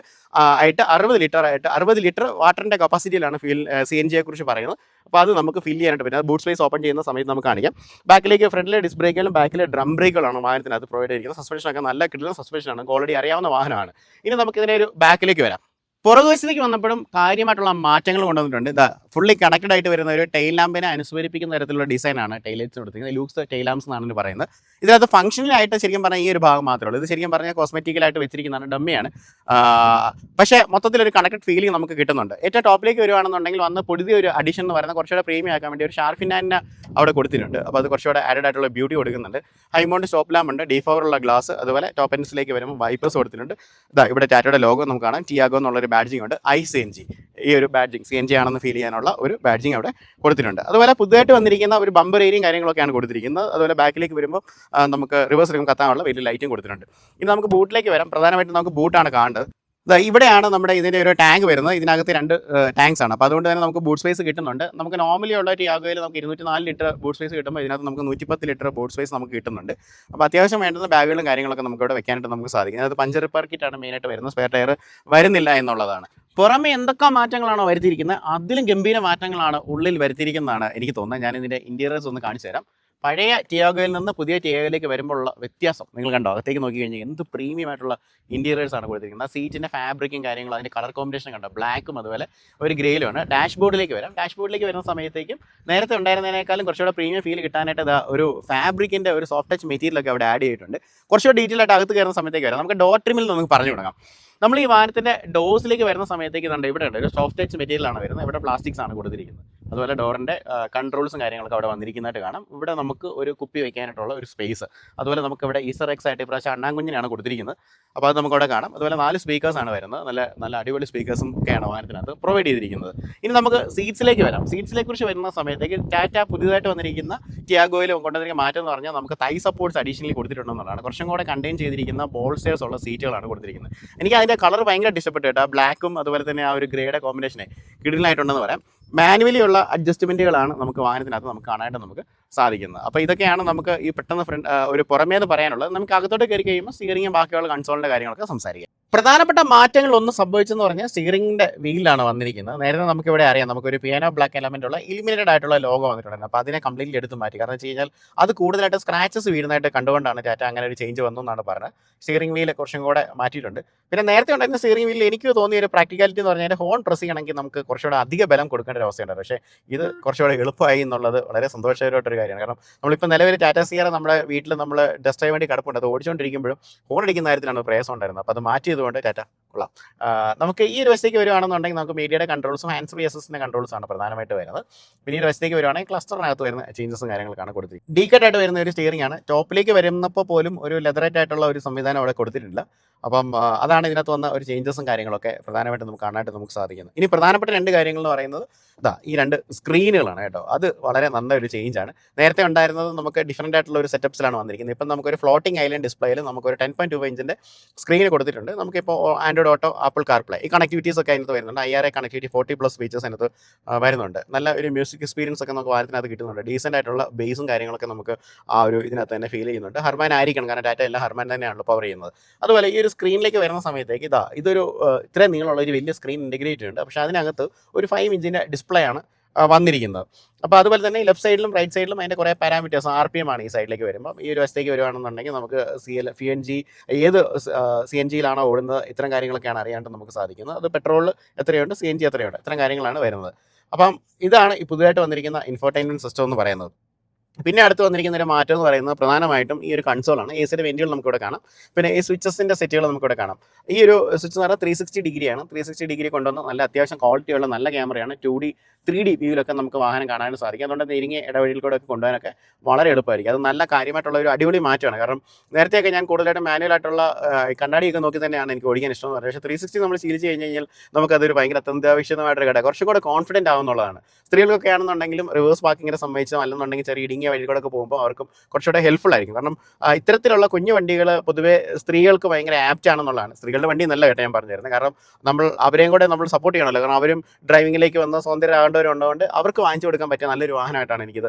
ആയിട്ട് 60 ലിറ്റർ ആയിട്ട് 60 ലിറ്റർ വാട്ടറിൻ്റെ കപ്പാസിറ്റിയിലാണ് CNGയെ കുറിച്ച് പറയുന്നത്. അപ്പോൾ അത് നമുക്ക് ഫിൽ ചെയ്യാനായിട്ട് പറ്റും. അത് ബൂട്ട് സ്പേസ് ഓപ്പൺ ചെയ്യുന്ന സമയത്ത് നമുക്ക് കാണിക്കാം. ബാക്കിലേക്ക് ഫ്രണ്ടിലെ ഡിസ്ക് ബ്രേക്കുകളും ബാക്കിലെ ഡ്രം ബ്രേക്കുകളാണ് വാഹനത്തിനകത്ത് പ്രൊവൈഡ് ചെയ്തിരിക്കുന്നത്. സസ്പെൻഷനൊക്കെ നല്ല കിട്ടുന്ന സസ്പെൻഷനാണ്. ഓൾറെഡി അറിയാവുന്ന വാഹനമാണ്. ഇനി നമുക്കിതിനെ ഒരു ബാക്കിലേക്ക് വരാം. പുറകുവശത്തേക്ക് വന്നപ്പോഴും കാര്യമായിട്ടുള്ള മാറ്റങ്ങൾ കൊണ്ടുവന്നിട്ടുണ്ട്. ഇതാ ഫുള്ളി കണക്റ്റഡ് ആയിട്ട് വരുന്ന ഒരു ടെയിൽ ലാമ്പിനെ അനുസ്മരിപ്പിക്കുന്ന തരത്തിലുള്ള ഡിസൈനാണ് ടൈൽ ലൈറ്റ്സ് കൊടുത്തിരിക്കുന്നത്. ലൂക്സ് ടെയിൽ ലാംപ്സ് എന്നാണ് പറയുന്നത്. ഇതിനകത്ത് ഫംഗ്ഷനിലായിട്ട് ശരിക്കും പറഞ്ഞാൽ ഈ ഒരു ഭാഗം മാത്രമേ ഉള്ളൂ. ഇത് ശരിക്കും പറഞ്ഞാൽ കോസ്മെറ്റിക്കലായിട്ട് വെച്ചിരിക്കുന്നതാണ്, ഡമ്മിയാണ്. പക്ഷേ മൊത്തത്തിലൊരു കണക്റ്റഡ് ഫീലിംഗ് നമുക്ക് കിട്ടുന്നുണ്ട്. ഏറ്റവും ടോപ്പിലേക്ക് വരുവാണെന്നുണ്ടെങ്കിൽ വന്ന് പുതിയൊരു അഡീഷൻ എന്ന് പറയുന്നത് കുറച്ചുകൂടെ പ്രീമിയം ആക്കാൻ വേണ്ടി ഒരു ഷാർഫിനാനെ അവിടെ കൊടുത്തിട്ടുണ്ട്. അപ്പോൾ അത് കുറച്ചുകൂടെ ആഡഡ് ആയിട്ടുള്ള ബ്യൂട്ടി കൊടുക്കുന്നുണ്ട്. ഹൈമൗണ്ട് സ്റ്റോപ്പ് ലാമ്പ് ഉണ്ട്, ഡീഫോറുള്ള ഗ്ലാസ്, അതുപോലെ ടോപ്പ് എൻഡ്സിലേക്ക് വരുമ്പോൾ വൈപ്പേഴ്സ് കൊടുത്തിട്ടുണ്ട്. ഇതാ ഇവിടെ ടാറ്റയുടെ ലോഗോ നമുക്ക് കാണാം. ടിയാഗോ എന്നുള്ളൊരു ബാഡ്ജിങ് ഉണ്ട്. CNG ഈ ഒരു ബാഡ്ജിങ് CNG ആണെന്ന് ഫീൽ ചെയ്യാനുള്ള ഒരു ബാഡ്ജിങ് അവിടെ കൊടുത്തിട്ടുണ്ട്. അതുപോലെ പുതുതായിട്ട് വന്നിരിക്കുന്ന ഒരു ബമ്പർ ഏരിയയും കാര്യങ്ങളൊക്കെയാണ് കൊടുത്തിരിക്കുന്നത്. അതുപോലെ ബാക്കിലേക്ക് വരുമ്പോൾ നമുക്ക് റിവേഴ്സ് എടുക്കും കത്താനുള്ള വലിയ ലൈറ്റും കൊടുത്തിട്ടുണ്ട്. ഇനി നമുക്ക് ബൂട്ടിലേക്ക് വരാം. പ്രധാനമായിട്ടും നമുക്ക് ബൂട്ടാണ് കാണേണ്ടത്. ഇവിടെയാണ് നമ്മുടെ ഇതിൻ്റെ ഒരു ടാങ്ക് വരുന്നത്. ഇതിനകത്ത് 2 ടാങ്ക്സ് ആണ്. അപ്പോൾ അതുകൊണ്ട് തന്നെ നമുക്ക് ബൂട്ട് സ്പേസ് കിട്ടുന്നുണ്ട്. നമുക്ക് നോർമലി ഉള്ള ടിയാഗോയിൽ നമുക്ക് 204 ലിറ്റർ ബൂട്ട് സ്പേസ് കിട്ടുമ്പോൾ ഇതിനകത്ത് നമുക്ക് 110 ലിറ്റർ ബൂട്ട് സ്പേസ് നമുക്ക് കിട്ടുന്നുണ്ട്. അപ്പോൾ അത്യാവശ്യം വേണ്ടുന്ന ബാഗുകളും കാര്യങ്ങളൊക്കെ നമുക്ക് ഇവിടെ വെക്കാനായിട്ട് നമുക്ക് സാധിക്കും. അത് പഞ്ചർ റിപ്പയർ കിറ്റാണ് മെയിനായിട്ട് വരുന്നത്. സ്പെയർ ടയർ വരുന്നില്ല എന്നുള്ളതാണ്. പുറമെ എന്തൊക്കെ മാറ്റങ്ങളാണോ വരുത്തിയിരിക്കുന്നത് അതിലും ഗംഭീര മാറ്റങ്ങളാണ് ഉള്ളിൽ വരുത്തിയിരിക്കുന്നതാണ് എനിക്ക് തോന്നുന്നത്. ഞാൻ ഇതിൻ്റെ ഇൻറ്റീരിയേഴ്സ് ഒന്ന് കാണിച്ചു തരാം. പഴയ ടിയാഗോയിൽ നിന്ന് പുതിയ ടിയാഗോയിലേക്ക് വരുമ്പോഴുള്ള വ്യത്യാസം നിങ്ങൾ കണ്ടോ? അകത്തേക്ക് നോക്കി കഴിഞ്ഞാൽ എന്ത് പ്രീമിയം ആയിട്ടുള്ള ഇൻറ്റീരിയേഴ്സ് ആണ് കൊടുത്തിരിക്കുന്നത്. ആ സീറ്റിൻ്റെ ഫാബ്രിക്കും കാര്യങ്ങളും അതിൻ്റെ കളർ കോമ്പിനേഷൻ കണ്ടോ? ബ്ലാക്കും അതുപോലെ ഒരു ഗ്രേയിലുമാണ്. ഡാഷ്ബോർഡിലേക്ക് വരാം. ഡാഷ്ബോർഡിലേക്ക് വരുന്ന സമയത്തേക്കും നേരത്തെ ഉണ്ടായിരുന്നതിനേക്കാളും കുറച്ചുകൂടെ പ്രീമിയം ഫീൽ കിട്ടാനായിട്ട് ഒരു ഫാബ്രിക്കിൻ്റെ ഒരു സോഫ്റ്റ് ടച്ച് മെറ്റീരിയലൊക്കെ അവിടെ ആഡ് ചെയ്തിട്ടുണ്ട്. കുറച്ചുകൂടെ ഡീറ്റെയിൽ ആയിട്ട് അകത്ത് കയറുന്ന സമയത്തേക്ക് വരാം. നമുക്ക് ഡോർ ട്രിമിൽ നമുക്ക് പറഞ്ഞു തുടങ്ങാം. നമ്മൾ ഈ വാഹനത്തിൻ്റെ ഡോസിലേക്ക് വരുന്ന സമയത്തേക്ക് കണ്ട് ഇവിടെ ഉണ്ട് ഒരു സോഫ്റ്റ് ടച്ച് മെറ്റീരിയലാണ് വരുന്നത്. ഇവിടെ പ്ലാസ്റ്റിക്സ് ആണ് കൊടുത്തിരിക്കുന്നത്. അതുപോലെ ഡോറിൻ്റെ കൺട്രോൾസും കാര്യങ്ങളൊക്കെ അവിടെ വന്നിരിക്കുന്നതായിട്ട് കാണാം. ഇവിടെ നമുക്ക് ഒരു കുപ്പി വയ്ക്കാനായിട്ടുള്ള ഒരു സ്പേസ്, അതുപോലെ നമുക്ക് ഇവിടെ ഈസർ എക്സ് ആയിട്ട് ഇപ്രാവശ്യം അണ്ണാങ്കുഞ്ഞിനാണ് കൊടുത്തിരിക്കുന്നത്. അപ്പോൾ അത് നമുക്ക് അവിടെ കാണാം. അതുപോലെ 4 സ്പീക്കേഴ്സാണ് വരുന്നത്. നല്ല അടിപൊളി സ്പീക്കേഴ്സും ഒക്കെയാണ് വാഹനത്തിനകത്ത് പ്രൊവൈഡ് ചെയ്തിരിക്കുന്നത്. ഇനി നമുക്ക് സീറ്റ്സിലേക്ക് വരാം. സീറ്റ്സിനെ കുറിച്ച് വരുന്ന സമയത്തേക്ക് ടാറ്റ പുതിയതായിട്ട് വന്നിരിക്കുന്ന ടിയാഗോയിൽ കൊണ്ടുവന്നിരിക്കുന്ന മാറ്റം എന്ന് പറഞ്ഞാൽ നമുക്ക് തൈ സപ്പോർട്ട്സ് അഡീഷണലി കൊടുത്തിട്ടുണ്ടെന്നുള്ളതാണ്. കുറച്ചും കൂടെ കണ്ടെയ്ൻ ചെയ്തിരിക്കുന്ന ബോൾസ്റ്റേഴ്സ് ഉള്ള സീറ്റുകളാണ് കൊടുത്തിരിക്കുന്നത്. എനിക്ക് അതിൻ്റെ കളർ ഭയങ്കര ഇഷ്ടപ്പെട്ടു കേട്ടോ. ബ്ലാക്കും അതുപോലെ തന്നെ ആ ഒരു ഗ്രേയുടെ കോമ്പിനേഷനെ കിടിലായിട്ടുണ്ടെന്ന് പറയാം. മാനുവലി ഉള്ള അഡ്ജസ്റ്റ്മെൻറ്റുകളാണ് നമുക്ക് വാഹനത്തിനകത്ത് നമുക്ക് കാണാനായിട്ട് നമുക്ക് സാധിക്കുന്നത്. അപ്പോൾ ഇതൊക്കെയാണ് നമുക്ക് ഈ പെട്ടെന്ന് ഒരു പുറമേന്ന് പറയാനുള്ളത്. നമുക്ക് അകത്തോട്ട് കയറി കഴിയുമ്പോൾ സ്റ്റിയറിംഗും ബാക്കിയുള്ള കൺസോളിൻ്റെ കാര്യങ്ങളൊക്കെ സംസാരിക്കാം. പ്രധാനപ്പെട്ട മാറ്റങ്ങൾ ഒന്ന് സംഭവിച്ചെന്ന് പറഞ്ഞാൽ സ്റ്റിയറിംഗിൻ്റെ വീലിലാണ് വന്നിരിക്കുന്നത്. നേരത്തെ നമുക്ക് ഇവിടെ അറിയാം, നമുക്കൊരു പിയാനോ ബ്ലാക്ക് എലമെൻ്റ് ഉള്ള ഇലിമിനേറ്റഡ് ആയിട്ടുള്ള ലോഗോ വന്നിട്ടുണ്ടായിരുന്നു. അപ്പോൾ അതിനെ കംപ്ലീറ്റ്ലി എടുത്ത് മാറ്റി. കാരണം വെച്ച് കഴിഞ്ഞാൽ അത് കൂടുതലായിട്ട് സ്ക്രാച്ചസ് വീഴുന്നതായിട്ട് കണ്ടുകൊണ്ടാണ് ടാറ്റ അങ്ങനെ ഒരു ചേഞ്ച് വന്നു എന്നാണ് പറഞ്ഞത്. സ്റ്റിയറിംഗ് വീൽ കുറച്ചും കൂടെ മാറ്റിയിട്ടുണ്ട്. പിന്നെ നേരത്തെ ഉണ്ടായിരുന്ന സ്റ്റിയറിംഗ് വീലിൽ എനിക്ക് തോന്നിയ ഒരു പ്രാക്ടിക്കാലിറ്റി എന്ന് പറഞ്ഞാൽ ഹോൺ പ്രസ് ചെയ്യണമെങ്കിൽ നമുക്ക് കുറച്ചുകൂടെ അധിക ബലം കൊടുക്കേണ്ട ഒരു അവസ്ഥയുണ്ടായിരുന്നു. പക്ഷേ ഇത് കുറച്ചുകൂടെ എളുപ്പമായി എന്നുള്ളത് വളരെ സന്തോഷകരമായിട്ടൊരു കാര്യമാണ്. കാരണം നമ്മളിപ്പോൾ നിലവിൽ ടാറ്റ സിയറ നമ്മുടെ വീട്ടിൽ നമ്മൾ ടെസ്റ്റ് ഡ്രൈവ് വേണ്ടി കിടപ്പുണ്ട്. അത് ഓടിച്ചുകൊണ്ടിരിക്കുമ്പോഴും ഹോൺ അടിക്കുന്ന കാര്യത്തിലാണ് പ്രയാസം ഉണ്ടായിരുന്നത്. അപ്പോൾ അത് മാറ്റിയതുകൊണ്ട് ടാറ്റ കൊള്ളാം. നമുക്ക് ഈ ഒരു വശത്തേക്ക് വരുവാണെന്നുണ്ടെങ്കിൽ നമുക്ക് മീഡിയയുടെ കൺട്രോൾസും ഹാൻഡ് ഫ്രീ അസിസ്റ്റിൻ്റെ കൺട്രോൾസാണ് പ്രധാനമായിട്ട് വരുന്നത്. പിന്നെ ഈ ഒരു വശത്തേക്ക് വരുവാണെങ്കിൽ ക്ലസ്റ്ററിനകത്ത് വരുന്ന ചേഞ്ചസും കാര്യങ്ങളൊക്കെയാണ് കൊടുത്തിരിക്കുന്നത്. ഡീക്കറ്റായിട്ട് വരുന്ന ഒരു സ്റ്റിയറിംഗ് ആണ്. ടോപ്പിലേക്ക് വരുന്നപ്പോൾ പോലും ഒരു ലെതറേറ്റ് ആയിട്ടുള്ള ഒരു സംവിധാനം അവിടെ കൊടുത്തിട്ടില്ല. അപ്പം അതാണ് ഇതിനകത്ത് വന്ന ഒരു ചേഞ്ചസും കാര്യങ്ങളൊക്കെ പ്രധാനമായിട്ട് നമുക്ക് കാണാനായിട്ട് നമുക്ക് സാധിക്കുന്നത്. ഇനി പ്രധാനപ്പെട്ട 2 കാര്യങ്ങൾ എന്ന് പറയുന്നത് ഈ 2 സ്ക്രീനുകളാണ് കേട്ടോ. അത് വളരെ നല്ലൊരു ചേഞ്ചാണ്. നേരത്തെ ഉണ്ടായിരുന്നത് നമുക്ക് ഡിഫറൻ്റ് ആയിട്ടുള്ള ഒരു സെറ്റപ്സിലാണ് വന്നിരിക്കുന്നത്. ഇപ്പം നമുക്കൊരു ഫ്ലോട്ടിംഗ് ഐലൻഡ് ഡിസ്പ്ലേയിൽ നമുക്കൊരു 10.25 ഇഞ്ചിൻ്റെ സ്ക്രീൻ കൊടുത്തിട്ടുണ്ട്. നമുക്കിപ്പോൾ ആൻഡ്രോയിഡ് ഓട്ടോ, ആപ്പിൾ കാർപ്ലേ ഈ കണക്ടിവിറ്റീസ് ഒക്കെ അതിനകത്ത് വരുന്നുണ്ട്. IRA കണക്ടിവിറ്റി 40+ ഫീച്ചേഴ്സ് അതിനകത്ത് വരുന്നുണ്ട്. നല്ല ഒരു മ്യൂസിക് എക്സ്പീരിയൻസ് ഒക്കെ നമുക്ക് വാഹനത്തിനകത്ത് കിട്ടുന്നുണ്ട്. ഡീസൻ്റ് ആയിട്ടുള്ള ബേസും കാര്യങ്ങളൊക്കെ നമുക്ക് ആ ഒരു ഇതിനകത്ത് തന്നെ ഫീൽ ചെയ്യുന്നുണ്ട്. ഹർമാൻ ആയിരിക്കണം, കാരണം ടാറ്റ എല്ലാം ഹർമാൻ തന്നെയാണല്ലോ പവർ ചെയ്യുന്നത്. അതുപോലെ ഈ ഒരു സ്ക്രീനിലേക്ക് വരുന്ന സമയത്തേക്ക് ഇതൊരു ഇത്രയും നീളമുള്ള ഒരു വലിയ സ്ക്രീൻ ഇൻറ്റഗ്രേറ്റ് ഉണ്ട്. പക്ഷേ അതിനകത്ത് ഒരു 5 ഇഞ്ചിൻ്റെ ഡിസ്പ്ലേ ആണ് വന്നിരിക്കുന്നത്. അപ്പോൾ അതുപോലെ തന്നെ ലെഫ്റ്റ് സൈഡിലും റൈറ്റ് സൈഡിലും അതിൻ്റെ കുറേ പാരാമീറ്റേഴ്സ് RPM ആണ് ഈ സൈഡിലേക്ക് വരുമ്പോൾ. ഈ ഒരു വശത്തേക്ക് വരുവാണെന്നുണ്ടെങ്കിൽ നമുക്ക് CNG ഏത് CNGയിലാണോ ഓടുന്നത്, ഇത്തരം കാര്യങ്ങളൊക്കെയാണ് അറിയാണ്ട് നമുക്ക് സാധിക്കുന്നത്. അത് പെട്രോളിൽ എത്രയുണ്ട്, CNG എത്രയുണ്ട്, ഇത്തരം കാര്യങ്ങളാണ് വരുന്നത്. അപ്പം ഇതാണ് ഈ പുതുതായിട്ട് വന്നിരിക്കുന്ന ഇൻഫോർടൈൻമെൻറ്റ് സിസ്റ്റം എന്ന് പറയുന്നത്. പിന്നെ അടുത്ത് വന്നിരിക്കുന്ന ഒരു മാറ്റം എന്ന് പറയുന്നത് പ്രധാനമായിട്ടും ഈ ഒരു കൺസോളാണ്. AC വെന്റുകൾ നമുക്കിവിടെ കാണാം. പിന്നെ ഈ സ്വിച്ചസിൻ്റെ സെറ്റുകൾ നമുക്കിവിടെ കാണാം. ഈ ഒരു സ്വിച്ച് എന്ന് പറഞ്ഞാൽ 360 ഡിഗ്രിയാണ്. 360 ഡിഗ്രി കൊണ്ടുവന്ന് നല്ല അത്യാവശ്യം ക്വാളിറ്റിയുള്ള നല്ല ക്യാമറയാണ്. 2D 3D വ്യൂവിലൊക്കെ നമുക്ക് വാഹനം കാണാനും സാധിക്കും. അതുകൊണ്ട് ഇരിങ്ങിയ ഇടവഴിയിൽ കൂടെ ഒക്കെ കൊണ്ടുപോകാനൊക്കെ വളരെ എളുപ്പമായിരിക്കും. അത് നല്ല കാര്യമായിട്ടുള്ള ഒരു അടിപൊളി മാറ്റമാണ്. കാരണം നേരത്തെയൊക്കെ ഞാൻ കൂടുതലായിട്ട് മാനുവലായിട്ടുള്ള കണ്ണാടിയൊക്കെ നോക്കി തന്നെയാണ് എനിക്ക് ഓടിക്കാൻ ഇഷ്ടം എന്ന് പറയുന്നത്. പക്ഷേ 360 നമ്മൾ ശീലിച്ച് കഴിഞ്ഞ് കഴിഞ്ഞാൽ നമുക്കതൊരു ഭയങ്കര അത്യന്താപേക്ഷിതമായിട്ടൊരു ഘടകം, കുറച്ചും കൂടെ കോൺഫിഡൻറ്റ് ആവുന്നുള്ളതാണ്. സ്ത്രീകൾക്കൊക്കെ ആണെന്നുണ്ടെങ്കിലും റിവേഴ്സ് പാർക്കിങ്ങിനെ സംബന്ധിച്ചോ അല്ലെന്നുണ്ടെങ്കിൽ ചെറിയ ഇടുങ്ങിയ വഴി കൂടെ ഒക്കെ പോകുമ്പോൾ അവർക്കും കുറച്ചുകൂടെ ഹെൽപ്ഫുൾ ആയിരിക്കും. കാരണം ഇത്തരത്തിലുള്ള കുഞ്ഞു വണ്ടികൾ പൊതുവേ സ്ത്രീകൾക്ക് ഭയങ്കര ആപ്റ്റ് ആണെന്നുള്ളതാണ്. സ്ത്രീകളുടെ വണ്ടി നല്ല കേട്ടോ ഞാൻ പറഞ്ഞു തരുന്നത്. കാരണം അവരെയും കൂടെ നമ്മൾ സപ്പോർട്ട് ചെയ്യണമല്ലോ. കാരണം അവരും ഡ്രൈവിങ്ങിലേക്ക് വന്ന സ്വതന്ത്രരാകേണ്ടവരുള്ളതുകൊണ്ട് അവർക്ക് വാങ്ങിച്ചു കൊടുക്കാൻ പറ്റിയ നല്ലൊരു വാഹനമായിട്ടാണ് എനിക്കിത്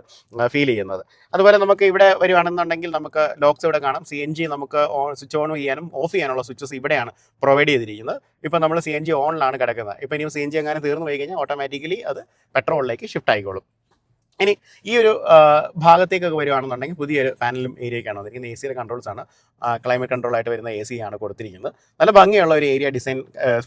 ഫീൽ ചെയ്യുന്നത്. അതുപോലെ നമുക്ക് ഇവിടെ വരുവാണെന്നുണ്ടെങ്കിൽ നമുക്ക് ലോക്സ് ഇവിടെ കാണാം. CNG നമുക്ക് സ്വിച്ച് ഓൺ ചെയ്യാനും ഓഫ് ചെയ്യാനുള്ള സ്വിച്ചസ് ഇവിടെയാണ് പ്രൊവൈഡ് ചെയ്തിരിക്കുന്നത്. ഇപ്പം നമ്മൾ CNG ഓണിലാണ് കിടക്കുന്നത്. ഇപ്പം ഇനി CNG അങ്ങനെ തീർന്നു പോയി കഴിഞ്ഞാൽ ഓട്ടോമാറ്റിക്കലി അത് പെട്രോളിലേക്ക് ഷിഫ്റ്റ് ആയിക്കോളും. ഇനി ഈ ഒരു ഭാഗത്തേക്കൊക്കെ വരുവാണെന്നുണ്ടെങ്കിൽ പുതിയൊരു പാനലും ഏരിയയൊക്കെയാണ് വന്നിരിക്കുന്നത്. AC കൺട്രോൾസാണ്, ക്ലൈമറ്റ് കൺട്രോളായിട്ട് വരുന്ന AC ആണ് കൊടുത്തിരിക്കുന്നത്. നല്ല ഭംഗിയുള്ള ഒരു ഏരിയ ഡിസൈൻ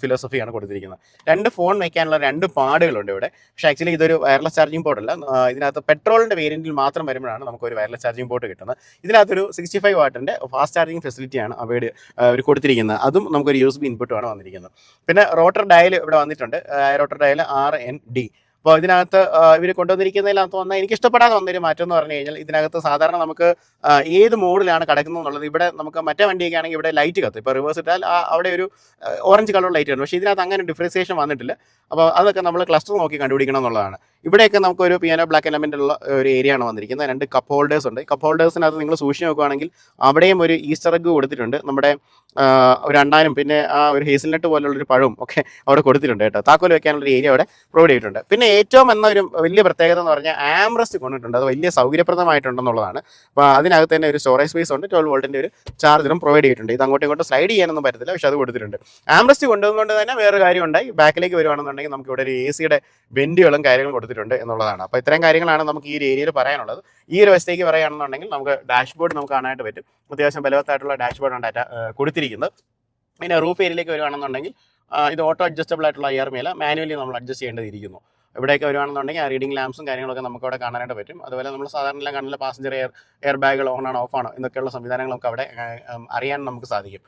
ഫിലോസഫിയാണ് കൊടുത്തിരിക്കുന്നത്. 2 ഫോൺ വയ്ക്കാനുള്ള 2 പാടുകളുണ്ട് ഇവിടെ. പക്ഷേ ആക്ച്വലി ഇതൊരു വയർലെസ് ചാർജിങ് പോർട്ടല്ല. ഇതിനകത്ത് പെട്രോളിൻ്റെ വേരിയൻറ്റിൽ മാത്രം വരുമ്പോഴാണ് നമുക്കൊരു വയർലെസ് ചാർജിങ് പോർട്ട് കിട്ടുന്നത്. ഇതിനകത്തൊരു 65 വാട്ടിൻ്റെ ഫാസ്റ്റ് ചാർജിങ് ഫെസിലിറ്റിയാണ് അവർ കൊടുത്തിരിക്കുന്നത്. അതും നമുക്കൊരു USB ഇൻപുട്ടുമാണ് വന്നിരിക്കുന്നത്. പിന്നെ റോട്ടർ ഡയൽ ഇവിടെ വന്നിട്ടുണ്ട്. Rotor dial RND. അപ്പോൾ ഇതിനകത്ത് ഇവർ കൊണ്ടുവന്നിരിക്കുന്നതിനകത്ത് വന്നാൽ എനിക്ക് ഇഷ്ടപ്പെടാതെ വന്നൊരു മാറ്റം എന്ന് പറഞ്ഞു കഴിഞ്ഞാൽ ഇതിനകത്ത് സാധാരണ നമുക്ക് ഏത് മോഡിലാണ് കിടക്കുന്നത് എന്നുള്ളത് ഇവിടെ നമുക്ക് മറ്റേ വണ്ടിയൊക്കെ ആണെങ്കിൽ ഇവിടെ ലൈറ്റ് കത്തും. ഇപ്പോൾ റിവേഴ്സ് ഇട്ടാൽ അവിടെ ഒരു ഓറഞ്ച് കളർ ലൈറ്റ് ഉണ്ട്. പക്ഷേ ഇതിനകത്ത് അങ്ങനെ ഡിഫറൻസിയേഷൻ വന്നിട്ടില്ല. അപ്പോൾ അതൊക്കെ നമ്മൾ ക്ലസ്റ്റർ നോക്കി കണ്ടുപിടിക്കണം എന്നുള്ളതാണ്. ഇവിടെയൊക്കെ നമുക്കൊരു പിയാനോ ബ്ലാക്ക് എലമെൻ്റ് ഉള്ള ഒരു ഏരിയ ആണ് വന്നിരിക്കുന്നത്. 2 കപ്പ് ഹോൾഡേഴ്സ് ഉണ്ട്. കപ്പ് ഹോൾഡേഴ്സിനകത്ത് നിങ്ങൾ സൂക്ഷിച്ച് നോക്കുകയാണെങ്കിൽ അവിടെയും ഒരു ഈസ്റ്റർ എഗ് കൊടുത്തിട്ടുണ്ട്. നമ്മുടെ ഒരു അണ്ണാനും പിന്നെ ആ ഒരു ഹേസിൽനട്ട് പോലുള്ളൊരു പഴവും ഒക്കെ അവിടെ കൊടുത്തിട്ടുണ്ട് കേട്ടോ. താക്കോൽ വെക്കാനുള്ളൊരു ഏരിയ അവിടെ പ്രൊവൈഡ് ചെയ്തിട്ടുണ്ട്. പിന്നെ ഏറ്റവും എന്നൊരു വലിയ പ്രത്യേകത എന്ന് പറഞ്ഞാൽ ആംറസ്റ്റ് കൊണ്ടിട്ടുണ്ട്. അത് വലിയ സൗകര്യപ്രദമായിട്ടുണ്ടെന്നുള്ളതാണ്. അപ്പോൾ അതിനകത്ത് തന്നെ ഒരു സ്റ്റോറേജ് സ്പേസ് ഉണ്ട്. 12 വോൾട്ടിൻ്റെ ഒരു ചാർജറും പ്രൊവൈഡ് ചെയ്തിട്ടുണ്ട്. ഇത് അങ്ങോട്ടും ഇങ്ങോട്ടും സ്ലൈഡ് ചെയ്യാനൊന്നും പറ്റത്തില്ല, പക്ഷെ അത് കൊടുത്തിട്ടുണ്ട്. ആംറസ്റ്റ് കൊണ്ടുവന്നുകൊണ്ട് തന്നെ വേറെ കാര്യം ഉണ്ടായി. ബാക്കിലേക്ക് വരുവാണെന്നുണ്ടെങ്കിൽ നമുക്ക് ഇവിടെ ഒരു AC-യുടെ വെന്റുകളും കാര്യങ്ങളും കൊടുത്തിട്ടുണ്ട് എന്നുള്ളതാണ്. അപ്പോൾ ഇത്രയും കാര്യങ്ങളാണ് നമുക്ക് ഈ ഒരു ഏരിയയിൽ പറയാനുള്ളത്. ഈ ഒരു വശത്തേക്ക് പറയുകയാണെന്നുണ്ടെങ്കിൽ നമുക്ക് ഡാഷ്ബോർഡ് നമുക്ക് കാണാനായിട്ട് പറ്റും. അത്യാവശ്യം ബലവത്തായിട്ടുള്ള ഡാഷ്ബോർഡാണ് ടാറ്റ കൊടുത്തിരിക്കുന്നത്. പിന്നെ റൂഫ് ഏരിയയിലേക്ക് വരുവാണെന്നുണ്ടെങ്കിൽ ഇത് ഓട്ടോ അഡ്ജസ്റ്റബിൾ ആയിട്ടുള്ള മേല മാനുവലി നമ്മൾ അഡ്ജസ്റ്റ് ചെയ്യേണ്ടതിരിക്കുന്നു. ഇവിടെയൊക്കെ വരുവാണെന്നുണ്ടെങ്കിൽ റീഡിംഗ് ലാംപ്സും കാര്യങ്ങളൊക്കെ നമുക്ക് അവിടെ കാണാനായിട്ട് പറ്റും. അതുപോലെ നമ്മൾ സാധാരണ എല്ലാം കാണുന്ന പാസഞ്ചർ എയർ ബാഗുകൾ ഓണാണോ ഓഫാണോ എന്നൊക്കെയുള്ള സംവിധാനങ്ങളൊക്കെ അവിടെ അറിയാൻ നമുക്ക് സാധിക്കും.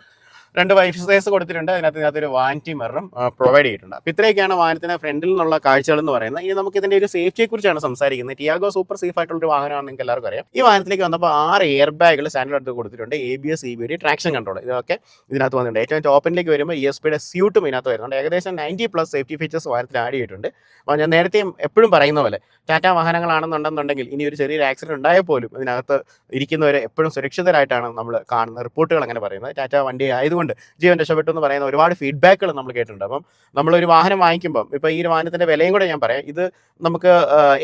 2 വൈഫൈസ് കൊടുത്തിട്ടുണ്ട്. അതിനകത്തൊരു വാറന്റി മിററും പ്രൊവൈഡ് ചെയ്തിട്ടുണ്ട്. അപ്പോൾ ഇത്രയൊക്കെയാണ് വാഹനത്തിന് ഫ്രണ്ടിൽ നിന്നുള്ള കാഴ്ചകൾ എന്ന് പറയുന്നത്. ഇനി നമുക്ക് ഇതിൻ്റെ ഒരു സേഫ്റ്റിയെ കുറിച്ചാണ് സംസാരിക്കുന്നത്. ടിയാഗോ സൂപ്പർ സേഫ് ആയിട്ടുള്ള ഒരു വാഹനമാണ്, നിങ്ങൾക്ക് എല്ലാവർക്കും അറിയാം. ഈ വാഹനത്തിലേക്ക് വന്നപ്പോൾ 6 എയർ ബാഗുകൾ സ്റ്റാൻഡേർഡ് എടുത്ത് കൊടുത്തിട്ടുണ്ട്. ABS, EBD, ട്രാക്ഷൻ കൺട്രോൾ ഇതൊക്കെ ഇതിനകത്ത് വന്നിട്ടുണ്ട്. ഏറ്റവും ടോപ്പിലേക്ക് വരുമ്പോൾ ESPയുടെ സ്യൂട്ടും ഇതിനകത്ത് വരുന്നുണ്ട്. ഏകദേശം 90+ സേഫ്റ്റി ഫീച്ചേഴ്സ് വാഹനത്തിൽ ആഡ് ചെയ്തിട്ടുണ്ട്. അപ്പോൾ ഞാൻ നേരത്തെ എപ്പോഴും പറയുന്ന പോലെ ടാറ്റ വാഹനങ്ങളാണെന്നുണ്ടെന്നുണ്ടെങ്കിൽ ഇനി ഒരു ചെറിയൊരു ആക്സിഡന്റ് ഉണ്ടായാൽ പോലും ഇതിനകത്ത് ഇരിക്കുന്നവരെ എപ്പോഴും സുരക്ഷിതരായിട്ടാണ് നമ്മൾ കാണുന്ന റിപ്പോർട്ടുകൾ അങ്ങനെ പറയുന്നത്. ടാറ്റ വണ്ടി ആയതുകൊണ്ട് ജീവൻ രക്ഷപ്പെട്ടു എന്ന് പറയുന്ന ഒരുപാട് ഫീഡ്ബാക്കുകൾ നമ്മൾ കേട്ടിട്ടുണ്ട്. അപ്പം നമ്മളൊരു വാഹനം വാങ്ങിക്കുമ്പം ഇപ്പോൾ ഈ ഒരു വാഹനത്തിൻ്റെ വിലയും കൂടെ ഞാൻ പറയാം. ഇത് നമുക്ക്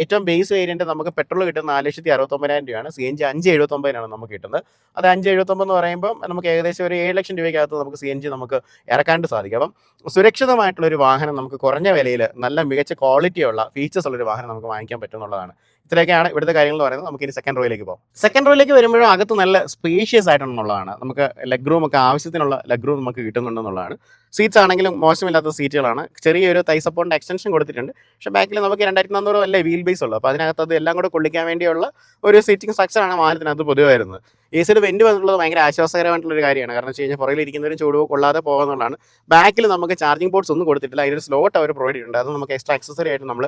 ഏറ്റവും ബേസ് വേരിയൻറ്റ് നമുക്ക് പെട്രോൾ കിട്ടുന്നത് 4,69,000 രൂപയാണ്. CNG 5,79,000 നമുക്ക് കിട്ടുന്നത്. അത് 5,79 എന്ന് പറയുമ്പോൾ നമുക്ക് ഏകദേശം ഒരു 7 ലക്ഷം രൂപയ്ക്കകത്ത് നമുക്ക് CNG നമുക്ക് ഇറക്കാണ്ട് സാധിക്കും. അപ്പം സുരക്ഷിതമായിട്ടുള്ളൊരു വാഹനം നമുക്ക് കുറഞ്ഞ വിലയിൽ നല്ല മികച്ച ക്വാളിറ്റിയുള്ള ഫീച്ചേഴ്സ് ഉള്ളൊരു വാഹനം നമുക്ക് വാങ്ങിക്കാൻ പറ്റും എന്നുള്ളതാണ്. ഇത്രയൊക്കെയാണ് ഇവിടുത്തെ കാര്യങ്ങൾ എന്ന് പറയുന്നത്. നമുക്ക് ഇനി സെക്കൻഡ് റോയിലേക്ക് പോകാം. സെക്കൻഡ് റോയിലേക്ക് വരുമ്പോഴും അകത്ത് നല്ല സ്പേഷ്യസ് ആയിട്ടുണ്ടെന്നുള്ളതാണ്. നമുക്ക് ലെഗ് റൂം ഒക്കെ ആവശ്യത്തിനുള്ള ലെഗ് റൂം നമുക്ക് കിട്ടുന്നുണ്ടെന്നുള്ളതാണ്. സീറ്റ്സ് ആണെങ്കിലും മോശമില്ലാത്ത സീറ്റുകളാണ്. ചെറിയൊരു തൈ സപ്പോർട്ടിൻ്റെ എക്സ്റ്റൻഷൻ കൊടുത്തിട്ടുണ്ട്. പക്ഷേ ബാക്കിൽ നമുക്ക് 2,400 അല്ലേ വീൽ ബേസ് ഉള്ളൂ. അപ്പോൾ അതിനകത്ത് അത് എല്ലാം കൂടെ കൊള്ളിക്കാൻ വേണ്ടിയുള്ള ഒരു സീറ്റിംഗ് സ്ട്രക്ചറാണ് വാഹനത്തിനകത്ത് പൊതുവെ വരുന്നത്. AC-യുടെ വെന്റ് വന്നിട്ടുള്ളത് ഭയങ്കര ആശ്വാസകരമായിട്ടുള്ളൊരു കാര്യമാണ്. കാരണം വെച്ച് കഴിഞ്ഞാൽ പുറകിൽ ഇരിക്കുന്നവരും ചൂട് കൊള്ളാതെ പോകുന്നതാണ്. ബാക്കിൽ നമുക്ക് ചാർജിങ് പോർട്സ് ഒന്നും കൊടുത്തിട്ടില്ല. അതിനൊരു സ്ലോട്ട് അവർ പ്രൊവൈഡ് ചെയ്തിട്ടുണ്ട്. അത് നമുക്ക് എക്സ്ട്രാ ആക്സസറി ആയിട്ട് നമ്മൾ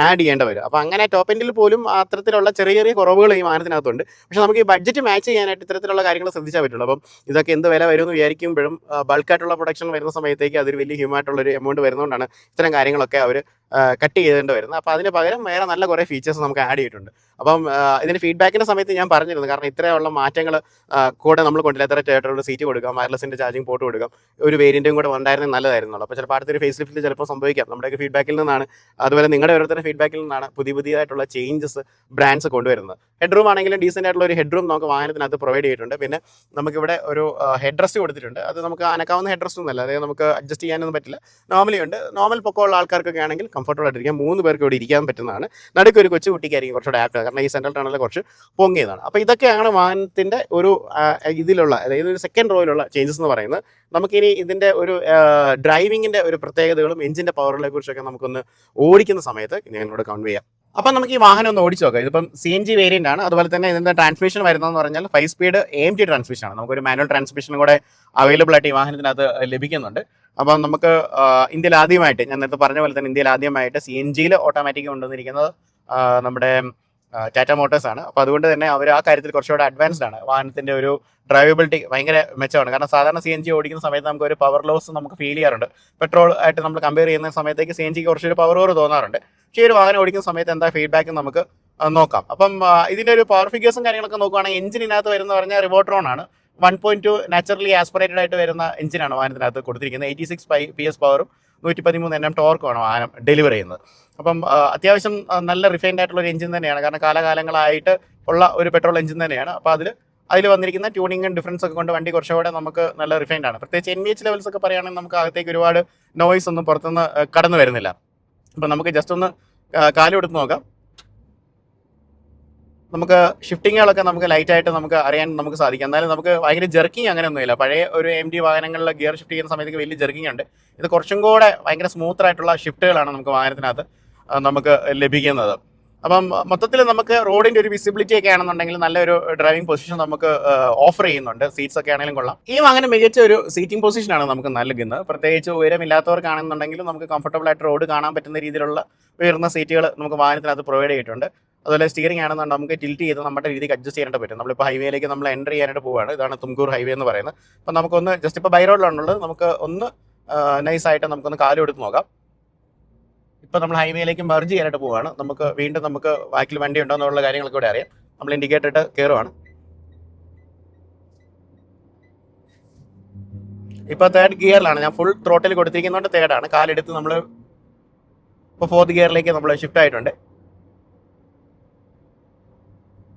ആഡ് ചെയ്യേണ്ടി വരും. അപ്പോൾ അങ്ങനെ ടോപ്പ് എൻഡിൽ പോലും അത്തരത്തിലുള്ള ചെറിയ ചെറിയ കുറവുകൾ ഈ വാഹനത്തിനകത്തുണ്ട്. പക്ഷേ നമുക്ക് ഈ ബഡ്ജറ്റ് മാച്ച് ചെയ്യാനായിട്ട് ഇത്തരത്തിലുള്ള കാര്യങ്ങൾ ശ്രദ്ധിച്ചാൽ പറ്റുള്ളൂ. അപ്പം ഇതൊക്കെ എന്ത് വില വരുമെന്ന് വിചാരിക്കുമ്പോഴും ബൾക്കായിട്ടുള്ള പ്രൊഡക്ഷൻ വരുന്ന സമയത്തേക്ക് അതൊരു വലിയ ഹ്യൂമായിട്ടുള്ളൊരു എമൗണ്ട് വരുന്നതുകൊണ്ടാണ് ഇത്തരം കാര്യങ്ങളൊക്കെ അവർ കട്ട് ചെയ്തേണ്ടി വരുന്നത്. അപ്പോൾ അതിന് പകരം വേറെ നല്ല കുറേ ഫീച്ചേഴ്സ് നമുക്ക് ആഡ് ചെയ്തിട്ടുണ്ട്. അപ്പം ഇതിൻ്റെ ഫീഡ്ബാക്കിൻ്റെ സമയത്ത് ഞാൻ പറഞ്ഞിരുന്നു, കാരണം ഇത്രയുള്ള മാറ്റങ്ങൾ കൂടെ നമ്മൾ കൊണ്ടില്ല. എത്ര ടേറ്ററുള്ള സീറ്റ് കൊടുക്കാം, വയർലെസിൻ്റെ ചാർജിങ് പോർട്ട് കൊടുക്കാം, ഒരു വേരിയൻറ്റും കൂടെ ഉണ്ടായിരുന്നെങ്കിൽ നല്ലതായിരുന്നുള്ളൂ. അപ്പോൾ ചിലപ്പോൾ അടുത്തൊരു ഫേസ് ലിഫ്റ്റിൽ ചിലപ്പോൾ സംഭവിക്കാം. നമ്മുടെയൊക്കെ ഫീഡ്ബാക്കിൽ നിന്നാണ്, അതുപോലെ നിങ്ങളുടെ ഓരോരുത്തരുടെ ഫീഡ്ബാക്കിൽ നിന്നാണ് പുതിയതായിട്ടുള്ള ചേഞ്ചസ് ബ്രാൻഡ്സ് കൊണ്ടുവരുന്നത്. ഹെഡ് റൂം ആണെങ്കിലും ഡീസൻ്റ് ആയിട്ടുള്ള ഒരു ഹെഡ് റൂം നമുക്ക് വാഹനത്തിനകത്ത് പ്രൊവൈഡ് ചെയ്തിട്ടുണ്ട്. പിന്നെ നമുക്കിവിടെ ഒരു ഹെഡ് റെസ്റ്റ് കൊടുത്തിട്ടുണ്ട്. അത് നമുക്ക് അനക്കാവുന്ന ഹെഡ് റെസ്റ്റ് ഒന്നുമല്ല, അതായത് നമുക്ക് അഡ്ജസ്റ്റ് ചെയ്യാനൊന്നും പറ്റില്ല. നോർമലി ഉണ്ട്. നോർമൽ പൊക്കമുള്ള ആൾക്കാർക്കൊക്കെ ആണെങ്കിൽ കംഫർട്ടബിൾ ആയിട്ടിരിക്കാം. 3 പേർക്ക് ഇവിടെ ഇരിക്കാൻ പറ്റുന്നതാണ്. നടുക്ക് ഒരു കൊച്ചു കുട്ടിക്കായിരിക്കും കുറച്ചുകൂടെ ആപ്റ്റ്, കാരണം ഈ സെൻട്രൽ ടണലിൽ കുറച്ച് പൊങ്ങിയതാണ്. അപ്പോൾ ഇതൊക്കെയാണ് വാഹനത്തിൻ്റെ ഒരു ഇതിലുള്ള, അതായത് ഒരു സെക്കൻഡ് റോയിലുള്ള ചേഞ്ചസ് എന്ന് പറയുന്നത്. നമുക്കിനി ഇതിൻ്റെ ഒരു ഡ്രൈവിങ്ങിൻ്റെ ഒരു പ്രത്യേകതകളും എഞ്ചിൻ്റെ പവറുകളെ കുറിച്ചൊക്കെ നമുക്കൊന്ന് ഓടിക്കുന്ന സമയത്ത് ഞങ്ങളോട് കൺവേ ചെയ്യാം. അപ്പം നമുക്ക് ഈ വാഹനം ഒന്ന് ഓടിച്ച് നോക്കാം. ഇതിപ്പം CNG വേരിയൻ്റ് ആണ്. അതുപോലെ തന്നെ ഇതിൻ്റെ ട്രാൻസ്മിഷൻ വരുന്നതെന്ന് പറഞ്ഞാൽ 5 സ്പീഡ് AMG ട്രാൻസ്മിഷനാണ്. നമുക്കൊരു മാനുവൽ ട്രാൻസ്മിഷനും കൂടെ അവൈലബിൾ ആയിട്ട് ഈ വാഹനത്തിനകത്ത് ലഭിക്കുന്നുണ്ട്. അപ്പം നമുക്ക് ഇന്ത്യയിൽ ആദ്യമായിട്ട്, ഞാൻ നേരത്തെ പറഞ്ഞ പോലെ തന്നെ ഇന്ത്യയിൽ ആദ്യമായിട്ട് CNGയിൽ ഓട്ടോമാറ്റിക് കൊണ്ടുവന്നിരിക്കുന്നത് നമ്മുടെ ടാറ്റ മോട്ടോഴ്സാണ്. അപ്പോൾ അതുകൊണ്ട് തന്നെ അവർ ആ കാര്യത്തിൽ കുറച്ചുകൂടെ അഡ്വാൻസ്ഡ് ആണ്. വാഹനത്തിൻ്റെ ഒരു ഡ്രൈവബിലിറ്റി ഭയങ്കര മെച്ചമാണ്. കാരണം സാധാരണ CNG ഓടിക്കുന്ന സമയത്ത് നമുക്ക് ഒരു പവർ ലോസ് നമുക്ക് ഫീൽ ചെയ്യാറുണ്ട്. പെട്രോൾ ആയിട്ട് നമ്മൾ കമ്പയർ ചെയ്യുന്ന സമയത്തേക്ക് CNGക്ക് കുറച്ചൊരു പവർ ഓവർ തോന്നാറുണ്ട്. പക്ഷേ ഒരു വാഹനം ഓടിക്കുന്ന സമയത്ത് എന്താ ഫീഡ്ബാക്ക് നമുക്ക് നോക്കാം. അപ്പം ഇതിൻ്റെ ഒരു പവർ ഫിഗേഴ്സും കാര്യങ്ങളൊക്കെ നോക്കുകയാണെങ്കിൽ എഞ്ചിനകത്ത് വരുന്ന പറഞ്ഞാൽ റിവോട്രോൺ ആണ്. 1.2 നാച്ചുറലി ആസ്പിറേറ്റഡ് ആയിട്ട് വരുന്ന എഞ്ചിനാണ് വാഹനത്തിനകത്ത് കൊടുത്തിരിക്കുന്നത്. 86 PS പവറും 113 Nm ടോർക്കുമാണ് വാഹനം ഡെലിവർ ചെയ്യുന്നത്. അപ്പം അത്യാവശ്യം നല്ല റിഫൈൻഡ് ആയിട്ടുള്ള ഒരു എഞ്ചിൻ തന്നെയാണ്. കാരണം കാലകാലങ്ങളായിട്ട് ഉള്ള ഒരു പെട്രോൾ എഞ്ചിൻ തന്നെയാണ്. അപ്പോൾ അതിൽ വന്നിരിക്കുന്ന ട്യൂണിങ്ങും ഡിഫറൻസ് ഒക്കെ കൊണ്ട് വണ്ടി കുറച്ചുകൂടെ നമുക്ക് നല്ല റിഫൈൻഡ് ആണ്. പ്രത്യേകിച്ച് NVH ലെവൽസ് ഒക്കെ പറയുകയാണെങ്കിൽ നമുക്ക് അകത്തേക്ക് ഒരുപാട് നോയ്സ് ഒന്നും പുറത്തുനിന്ന് കടന്നു വരുന്നില്ല. അപ്പം നമുക്ക് ജസ്റ്റ് ഒന്ന് കാലെടുത്ത് നോക്കാം. നമുക്ക് ഷിഫ്റ്റിങ്ങുകളൊക്കെ നമുക്ക് ലൈറ്റായിട്ട് നമുക്ക് അറിയാൻ നമുക്ക് സാധിക്കും. എന്നാലും നമുക്ക് ഭയങ്കര ജെർക്കിങ് അങ്ങനെയൊന്നുമില്ല. പഴയ ഒരു AMG വാഹനങ്ങളിലെ ഗിയർ ഷിഫ്റ്റ് ചെയ്യുന്ന സമയത്തേക്ക് വലിയ ജെർക്കിങ് ഉണ്ട്. ഇത് കുറച്ചും കൂടെ ഭയങ്കര സ്മൂത്തായിട്ടുള്ള ഷിഫ്റ്റുകളാണ് നമുക്ക് വാഹനത്തിനകത്ത് നമുക്ക് ലഭിക്കുന്നത്. അപ്പം മൊത്തത്തിൽ നമുക്ക് റോഡിൻ്റെ ഒരു വിസിബിലിറ്റി ഒക്കെ ആണെന്നുണ്ടെങ്കിൽ നല്ലൊരു ഡ്രൈവിംഗ് പൊസിഷൻ നമുക്ക് ഓഫർ ചെയ്യുന്നുണ്ട്. സീറ്റ്സ് ഒക്കെ ആണെങ്കിലും കൊള്ളാം. ഈ വാഹനം മികച്ച ഒരു സീറ്റിംഗ് പൊസിഷനാണ് നമുക്ക് നൽകുന്നത്. പ്രത്യേകിച്ച് ഉയരമില്ലാത്തവർക്കാണെന്നുണ്ടെങ്കിലും നമുക്ക് കംഫർട്ടബിൾ ആയിട്ട് റോഡ് കാണാൻ പറ്റുന്ന രീതിയിലുള്ള ഉയർന്ന സീറ്റുകൾ നമുക്ക് വാഹനത്തിനകത്ത് പ്രൊവൈഡ് ചെയ്തിട്ടുണ്ട്. അതുപോലെ സ്റ്റിയറിംഗ് ആണെന്നുണ്ടെങ്കിൽ നമുക്ക് ടിൽറ്റ് ചെയ്ത് നമ്മുടെ രീതിക്ക് അഡ്ജസ്റ്റ് ചെയ്യാനായിട്ട് പറ്റും. നമ്മളിപ്പോൾ ഹൈവേയിലേക്ക് നമ്മൾ എൻ്റർ ചെയ്യാനായിട്ട് പോവുകയാണ്. ഇതാണ് തുംകൂർ ഹൈവേ എന്ന് പറയുന്നത്. അപ്പം നമുക്കൊന്ന് ജസ്റ്റ് ഇപ്പോൾ ബൈ റോഡിലാണുള്ളത്. നമുക്ക് ഒന്ന് നൈസായിട്ട് നമുക്കൊന്ന് കാലെടുത്ത് നോക്കാം. ഇപ്പോൾ നമ്മൾ ഹൈവേയിലേക്ക് മെർജ് ചെയ്യാനായിട്ട് പോവുകയാണ്. നമുക്ക് വീണ്ടും നമുക്ക് ബാക്കിൽ വണ്ടി ഉണ്ടോ എന്നുള്ള കാര്യങ്ങളൊക്കെ ഇവിടെ അറിയാം. നമ്മൾ ഇൻഡിക്കേറ്റർ ഇട്ട് കയറുവാണ്. ഇപ്പോൾ തേർഡ് ഗിയറിലാണ്. ഞാൻ ഫുൾ ത്രോട്ടിൽ കൊടുത്തിരിക്കുന്നതുകൊണ്ട് തേർഡാണ്. കാലെടുത്ത് നമ്മൾ ഇപ്പോൾ 4th ഗിയറിലേക്ക് നമ്മൾ ഷിഫ്റ്റ് ആയിട്ടുണ്ട്.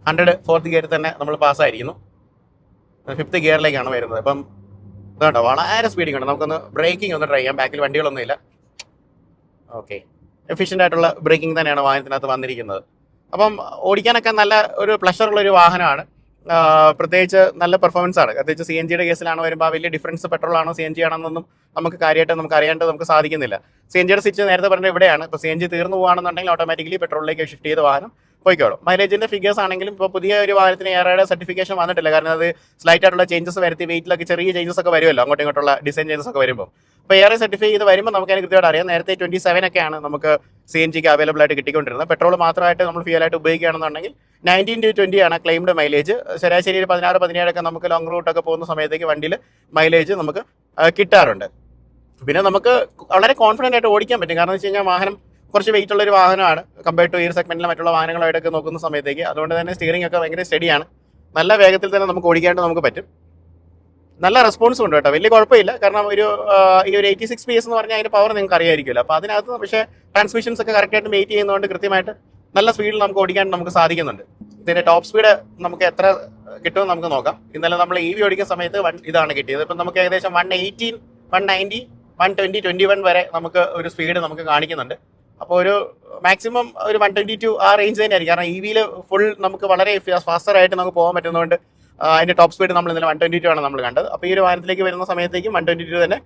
100 4th ഗിയറിൽ തന്നെ നമ്മൾ പാസ്സായിരിക്കുന്നു. 5th ഗിയറിലേക്കാണ് വരുന്നത്. അപ്പം ഇതുണ്ടോ വളരെ സ്പീഡിങ് ഉണ്ട്. നമുക്കൊന്ന് ബ്രേക്കിംഗ് ഒന്ന് ട്രൈ ചെയ്യാം. ബാക്കിൽ വണ്ടികളൊന്നുമില്ല. ഓക്കെ, എഫിഷ്യൻ്റ് ആയിട്ടുള്ള ബ്രേക്കിംഗ് തന്നെയാണ് വാഹനത്തിനകത്ത് വന്നിരിക്കുന്നത്. അപ്പം ഓടിക്കാനൊക്കെ നല്ല ഒരു പ്ലഷറുള്ളൊരു വാഹനമാണ്. പ്രത്യേകിച്ച് നല്ല പെർഫോമൻസ് ആണ്. പ്രത്യേകിച്ച് CNGയുടെ കേസിലാണ് വരുമ്പോൾ വലിയ ഡിഫറൻസ് പെട്രോളാണോ CNG ആണെന്നൊന്നും നമുക്ക് കാര്യമായിട്ട് നമുക്ക് അറിയാണ്ട് നമുക്ക് സാധിക്കുന്നില്ല. CNGയുടെ സ്വിച്ച് നേരത്തെ പറഞ്ഞ ഇവിടെയാണ്. ഇപ്പോൾ CNG തീർന്നു പോകുകയാണെന്നുണ്ടെങ്കിൽ ഓട്ടോമാറ്റിക്കലി പെട്രോളിലേക്ക് ഷിഫ്റ്റ് ചെയ്ത് വാഹനം പോയിക്കോളും. മൈലേജിൻ്റെ ഫിഗേഴ്സ് ആണെങ്കിലും ഇപ്പോൾ പുതിയ ഒരു വാഹനത്തിന് ഏറെയുടെ സർട്ടിഫിക്കേഷൻ വന്നിട്ടില്ല. കാരണം അത് സ്ലൈറ്റ് ആയിട്ടുള്ള ചേഞ്ചസ് വരുത്തി വെയിറ്റിലൊക്കെ ചെറിയ ചേഞ്ചസ് ഒക്കെ വരുമല്ലോ, അങ്ങോട്ടും ഇങ്ങോട്ടുള്ള ഡിസൈൻ ചേഞ്ചസ് ഒക്കെ വരുമ്പോൾ. അപ്പോൾ ഏറെ സർട്ടിഫൈ ചെയ്ത് വരുമ്പോൾ നമുക്ക് അതിന് കൃത്യമായിട്ട് അറിയാം. നേരത്തെ 27 ഒക്കെയാണ് നമുക്ക് CNGക്ക് അവൈലബിൾ ആയിട്ട് കിട്ടിക്കൊണ്ടിരുന്നത്. പെട്രോൾ മാത്രമായിട്ട് നമ്മൾ ഫ്യൂലായിട്ട് ഉപയോഗിക്കുകയാണെന്നുണ്ടെങ്കിൽ 19 to 20 ആണ് ക്ലെയിംഡ് മൈലേജ്. ശരാശരി 16-17 ഒക്കെ നമുക്ക് ലോങ് റൂട്ടൊക്കെ പോകുന്ന സമയത്തേക്ക് വണ്ടിയിൽ മൈലേജ് നമുക്ക് കിട്ടാറുണ്ട്. പിന്നെ നമുക്ക് വളരെ കോൺഫിഡൻ്റ് ആയിട്ട് ഓടിക്കാൻ പറ്റും. കാരണം എന്ന് വെച്ച് കഴിഞ്ഞാൽ വാഹനം കുറച്ച് വെയിറ്റ് ഉള്ളൊരു വാഹനമാണ് കമ്പയർഡ് ടു ഈ സെഗ്മെന്റിലെ മറ്റുള്ള വാഹനങ്ങളായിട്ടൊക്കെ നോക്കുന്ന സമയത്തേക്ക്. അതുകൊണ്ട് തന്നെ സ്റ്റിയറിംഗ് ഒക്കെ ഭയങ്കര സ്റ്റഡിയാണ്. നല്ല വേഗത്തിൽ തന്നെ നമുക്ക് ഓടിക്കാനായിട്ട് നമുക്ക് പറ്റും. നല്ല റെസ്പോൺസും ഉണ്ട് കേട്ടോ, വലിയ കുഴപ്പമില്ല. കാരണം ഈ ഒരു 86 PS എന്ന് പറഞ്ഞാൽ അതിൻ്റെ പവർ നിങ്ങൾക്ക് അറിയാമായിരിക്കുമല്ലോ. അപ്പോൾ അതിനകത്ത് പക്ഷേ ട്രാൻസ്മിഷൻസ് ഒക്കെ കറക്റ്റായിട്ട് വെയിറ്റ് ചെയ്യുന്നതുകൊണ്ട് കൃത്യമായിട്ട് നല്ല സ്പീഡിൽ നമുക്ക് ഓടിക്കാൻ നമുക്ക് സാധിക്കുന്നുണ്ട്. ഇതിൻ്റെ ടോപ്പ് സ്പീഡ് നമുക്ക് എത്ര കിട്ടുമെന്ന് നമുക്ക് നോക്കാം. ഇന്നലെ നമ്മൾ EV ഓടിക്കുന്ന സമയത്ത് ഇതാണ് കിട്ടിയത്. ഇപ്പം നമുക്ക് ഏകദേശം 118, 190, 120, 21 വരെ നമുക്ക് ഒരു സ്പീഡ് നമുക്ക് കാണിക്കുന്നുണ്ട്. അപ്പോൾ ഒരു മാക്സിമം ഒരു 122 ആ റേഞ്ച് തന്നെയായിരിക്കും. കാരണം EVയിൽ ഫുൾ നമുക്ക് വളരെ ഫാസ്റ്ററായിട്ട് നമുക്ക് പോകാൻ പറ്റുന്നതുകൊണ്ട് അതിൻ്റെ ടോപ്പ് സ്പീഡ് നമ്മൾ ഇന്നലെ 122 ആണ് നമ്മൾ കണ്ടത്. അപ്പോൾ ഈ ഒരു വാഹനത്തിലേക്ക് വരുന്ന സമയത്തേക്കും 122 തന്നെ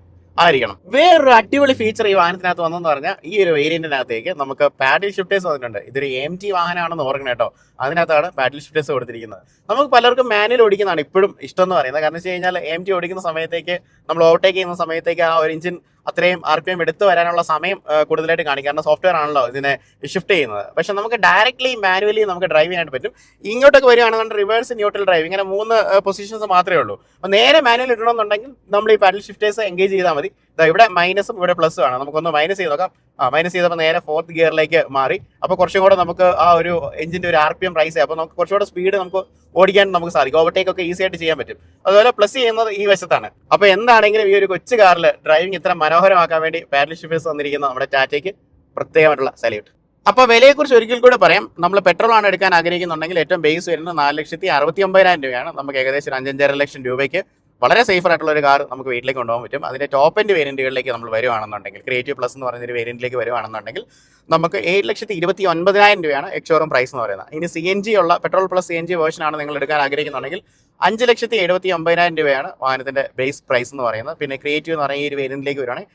ആയിരിക്കണം. വേറൊരു അടിപൊളി ഫീച്ചർ ഈ വാഹനത്തിനകത്ത് വന്നെന്ന് പറഞ്ഞാൽ ഈ ഒരു വേരിയന്റിനകത്തേക്ക് നമുക്ക് പാഡിൽ ഷിഫ്റ്റേഴ്സ് വന്നിട്ടുണ്ട്. ഇതൊരു AMG വാഹനമാണെന്ന് ഓർക്കണം കേട്ടോ. അതിനകത്താണ് പാഡിൽ ഷിഫ്റ്റേഴ്സ് കൊടുത്തിരിക്കുന്നത്. നമുക്ക് പലർക്കും മാനുവൽ ഓടിക്കുന്നതാണ് ഇപ്പോഴും ഇഷ്ടം എന്ന് പറയുന്നത്. കാരണം വെച്ച് കഴിഞ്ഞാൽ AMG ഓടിക്കുന്ന സമയത്തേക്ക് നമ്മൾ ഓവർടേക്ക് ചെയ്യുന്ന സമയത്തേക്ക് ആ ഒരു എഞ്ചിൻ അത്രയും RPM എടുത്തു വരാനുള്ള സമയം കൂടുതലായിട്ട് കാണിക്കും. കാരണം സോഫ്റ്റ്വെയർ ആണല്ലോ ഇതിനെ ഷിഫ്റ്റ് ചെയ്യുന്നത്. പക്ഷെ നമുക്ക് ഡയറക്റ്റ്ലി മാനുവലി നമുക്ക് ഡ്രൈവ് ചെയ്യാനായിട്ട് പറ്റും. ഇങ്ങോട്ടൊക്കെ വരികയാണെന്നുണ്ടെങ്കിൽ റിവേഴ്സ്, ന്യൂട്രൽ ഡ്രൈവ്, ഇങ്ങനെ 3 പൊസിഷൻസ് മാത്രമേ ഉള്ളൂ. അപ്പോൾ നേരെ മാനുവൽ ഇടണമെന്നുണ്ടെങ്കിൽ നമ്മൾ ഈ പാഡിൽ ഷിഫ്റ്റേഴ്സ് എൻഗേജ് ചെയ്താൽ മതി. ഇവിടെ മൈനസും ഇവിടെ പ്ലസും ആണ്. നമുക്കൊന്ന് മൈനസ് ചെയ്ത് നോക്കാം. മൈനസ് ചെയ്തപ്പോൾ നേരെ 4th ഗിയറിലേക്ക് മാറി. അപ്പോൾ കുറച്ചും കൂടെ നമുക്ക് ആ ഒരു എഞ്ചിൻ്റെ ഒരു RPM റൈസ് ചെയ്യാം. അപ്പോൾ നമുക്ക് കുറച്ചുകൂടെ സ്പീഡ് നമുക്ക് ഓടിക്കാൻ നമുക്ക് സാധിക്കും. ഓവർടേക്ക് ഒക്കെ ഈസി ആയിട്ട് ചെയ്യാൻ പറ്റും. അതുപോലെ പ്ലസ് ചെയ്യുന്നത് ഈ വശത്താണ്. അപ്പോൾ എന്താണെങ്കിലും ഈ ഒരു കൊച്ചു കാറിൽ ഡ്രൈവിംഗ് ഇത്ര മനോഹരമാക്കാൻ വേണ്ടി പാഡിൽ ഷിഫ്റ്റേഴ്സ് വന്നിരിക്കുന്ന നമ്മുടെ ടാറ്റയ്ക്ക് പ്രത്യേകമായിട്ടുള്ള സല്യൂട്ട്. അപ്പോൾ വിലയെക്കുറിച്ച് ഒരിക്കൽ കൂടെ പറയാം. നമ്മൾ പെട്രോൾ ആണ് എടുക്കാൻ ആഗ്രഹിക്കുന്നുണ്ടെങ്കിൽ ഏറ്റവും ബേസ് വരുന്നത് 4,69,000 രൂപയാണ്. നമുക്ക് ഏകദേശം 5-5.5 ലക്ഷം രൂപയ്ക്ക് വളരെ സേഫർ ആയിട്ടുള്ള ഒരു കാർ നമുക്ക് വീട്ടിലേക്ക് കൊണ്ടുപോകാൻ പറ്റും. അതിൻ്റെ ടോപ്പ് എൻഡ് വേരിയന്റുകളിലേക്ക് നമ്മൾ വരുവാണെന്നുണ്ടെങ്കിൽ, ക്രിയേറ്റീവ് പ്ലസ് എന്ന് പറയുന്ന ഒരു വേരിയന്റിലേക്ക് വരുവാണെന്നുണ്ടെങ്കിൽ നമുക്ക് 7,29,000 രൂപയാണ് എക്സ്ഷോറൂം പ്രൈസ് എന്ന് പറയുന്നത്. ഇനി CNG ഉള്ള പെട്രോൾ പ്ലസ് CNG വേർഷൻ ആണ് നിങ്ങൾ എടുക്കാൻ ആഗ്രഹിക്കുന്നുണ്ടെങ്കിൽ 5,79,000 രൂപയാണ് വാഹനത്തിന്റെ ബേസ് പ്രൈസ് എന്ന് പറയുന്നത്. പിന്നെ ക്രിയേറ്റീവ് എന്ന് പറയുന്ന ഈ ഒരു വേരിയന്റിലേക്ക് വരുവാണെങ്കിൽ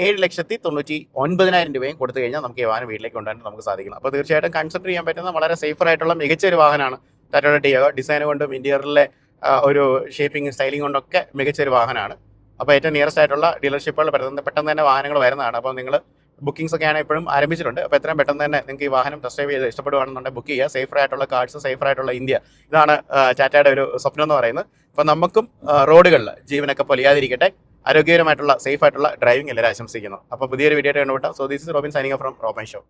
7,99,000 രൂപയും കൊടുത്തു കഴിഞ്ഞാൽ നമുക്ക് ഈ വാഹനം വീട്ടിലേക്ക് കൊണ്ടുവരാൻ നമുക്ക് സാധിക്കണം. അപ്പോൾ തീർച്ചയായിട്ടും കൺസിഡർ ചെയ്യാൻ പറ്റുന്ന വളരെ സേഫർ ആയിട്ടുള്ള മികച്ച ഒരു വാഹനമാണ് ടാറ്റയുടെ ടിയാഗോ. ഡിസൈൻ കൊണ്ടും ഇന്റീരിയറിലെ ഒരു ഷേപ്പിംഗ് സ്റ്റൈലിംഗ് കൊണ്ടൊക്കെ മികച്ചൊരു വാഹനമാണ്. അപ്പോൾ ഏറ്റവും നിയറസ്റ്റ് ആയിട്ടുള്ള ഡീലർഷിപ്പുകൾ പെട്ടെന്ന് തന്നെ വാഹനങ്ങൾ വരുന്നതാണ്. അപ്പോൾ നിങ്ങൾ ബുക്കിംഗ്സ് ഒക്കെയാണ് എപ്പോഴും ആരംഭിച്ചിട്ടുണ്ട്. അപ്പോൾ എത്രയും പെട്ടെന്ന് തന്നെ നിങ്ങൾക്ക് ഈ വാഹനം ടെസ്റ്റ് ഡ്രൈവ് ചെയ്ത് ഇഷ്ടപ്പെടുകയാണെന്നുണ്ടെങ്കിൽ ബുക്ക് ചെയ്യുക. സേഫർ ആയിട്ടുള്ള കാർഡ്സ്, സേഫർ ആയിട്ടുള്ള ഇന്ത്യ, ഇതാണ് ടാറ്റയുടെ ഒരു സ്വപ്നം എന്ന് പറയുന്നത്. അപ്പോൾ നമുക്കും റോഡുകളിൽ ജീവനൊക്കെ പൊലിയാതിരിക്കട്ടെ. ആരോഗ്യകരമായിട്ടുള്ള സേഫ് ആയിട്ടുള്ള ഡ്രൈവിംഗ് എല്ലാവരും ആശംസിക്കുന്നു. അപ്പോൾ പുതിയൊരു വീഡിയോ ആയിട്ട് കണ്ടുപിട്ടാം. So this is Robin signing from Robin show.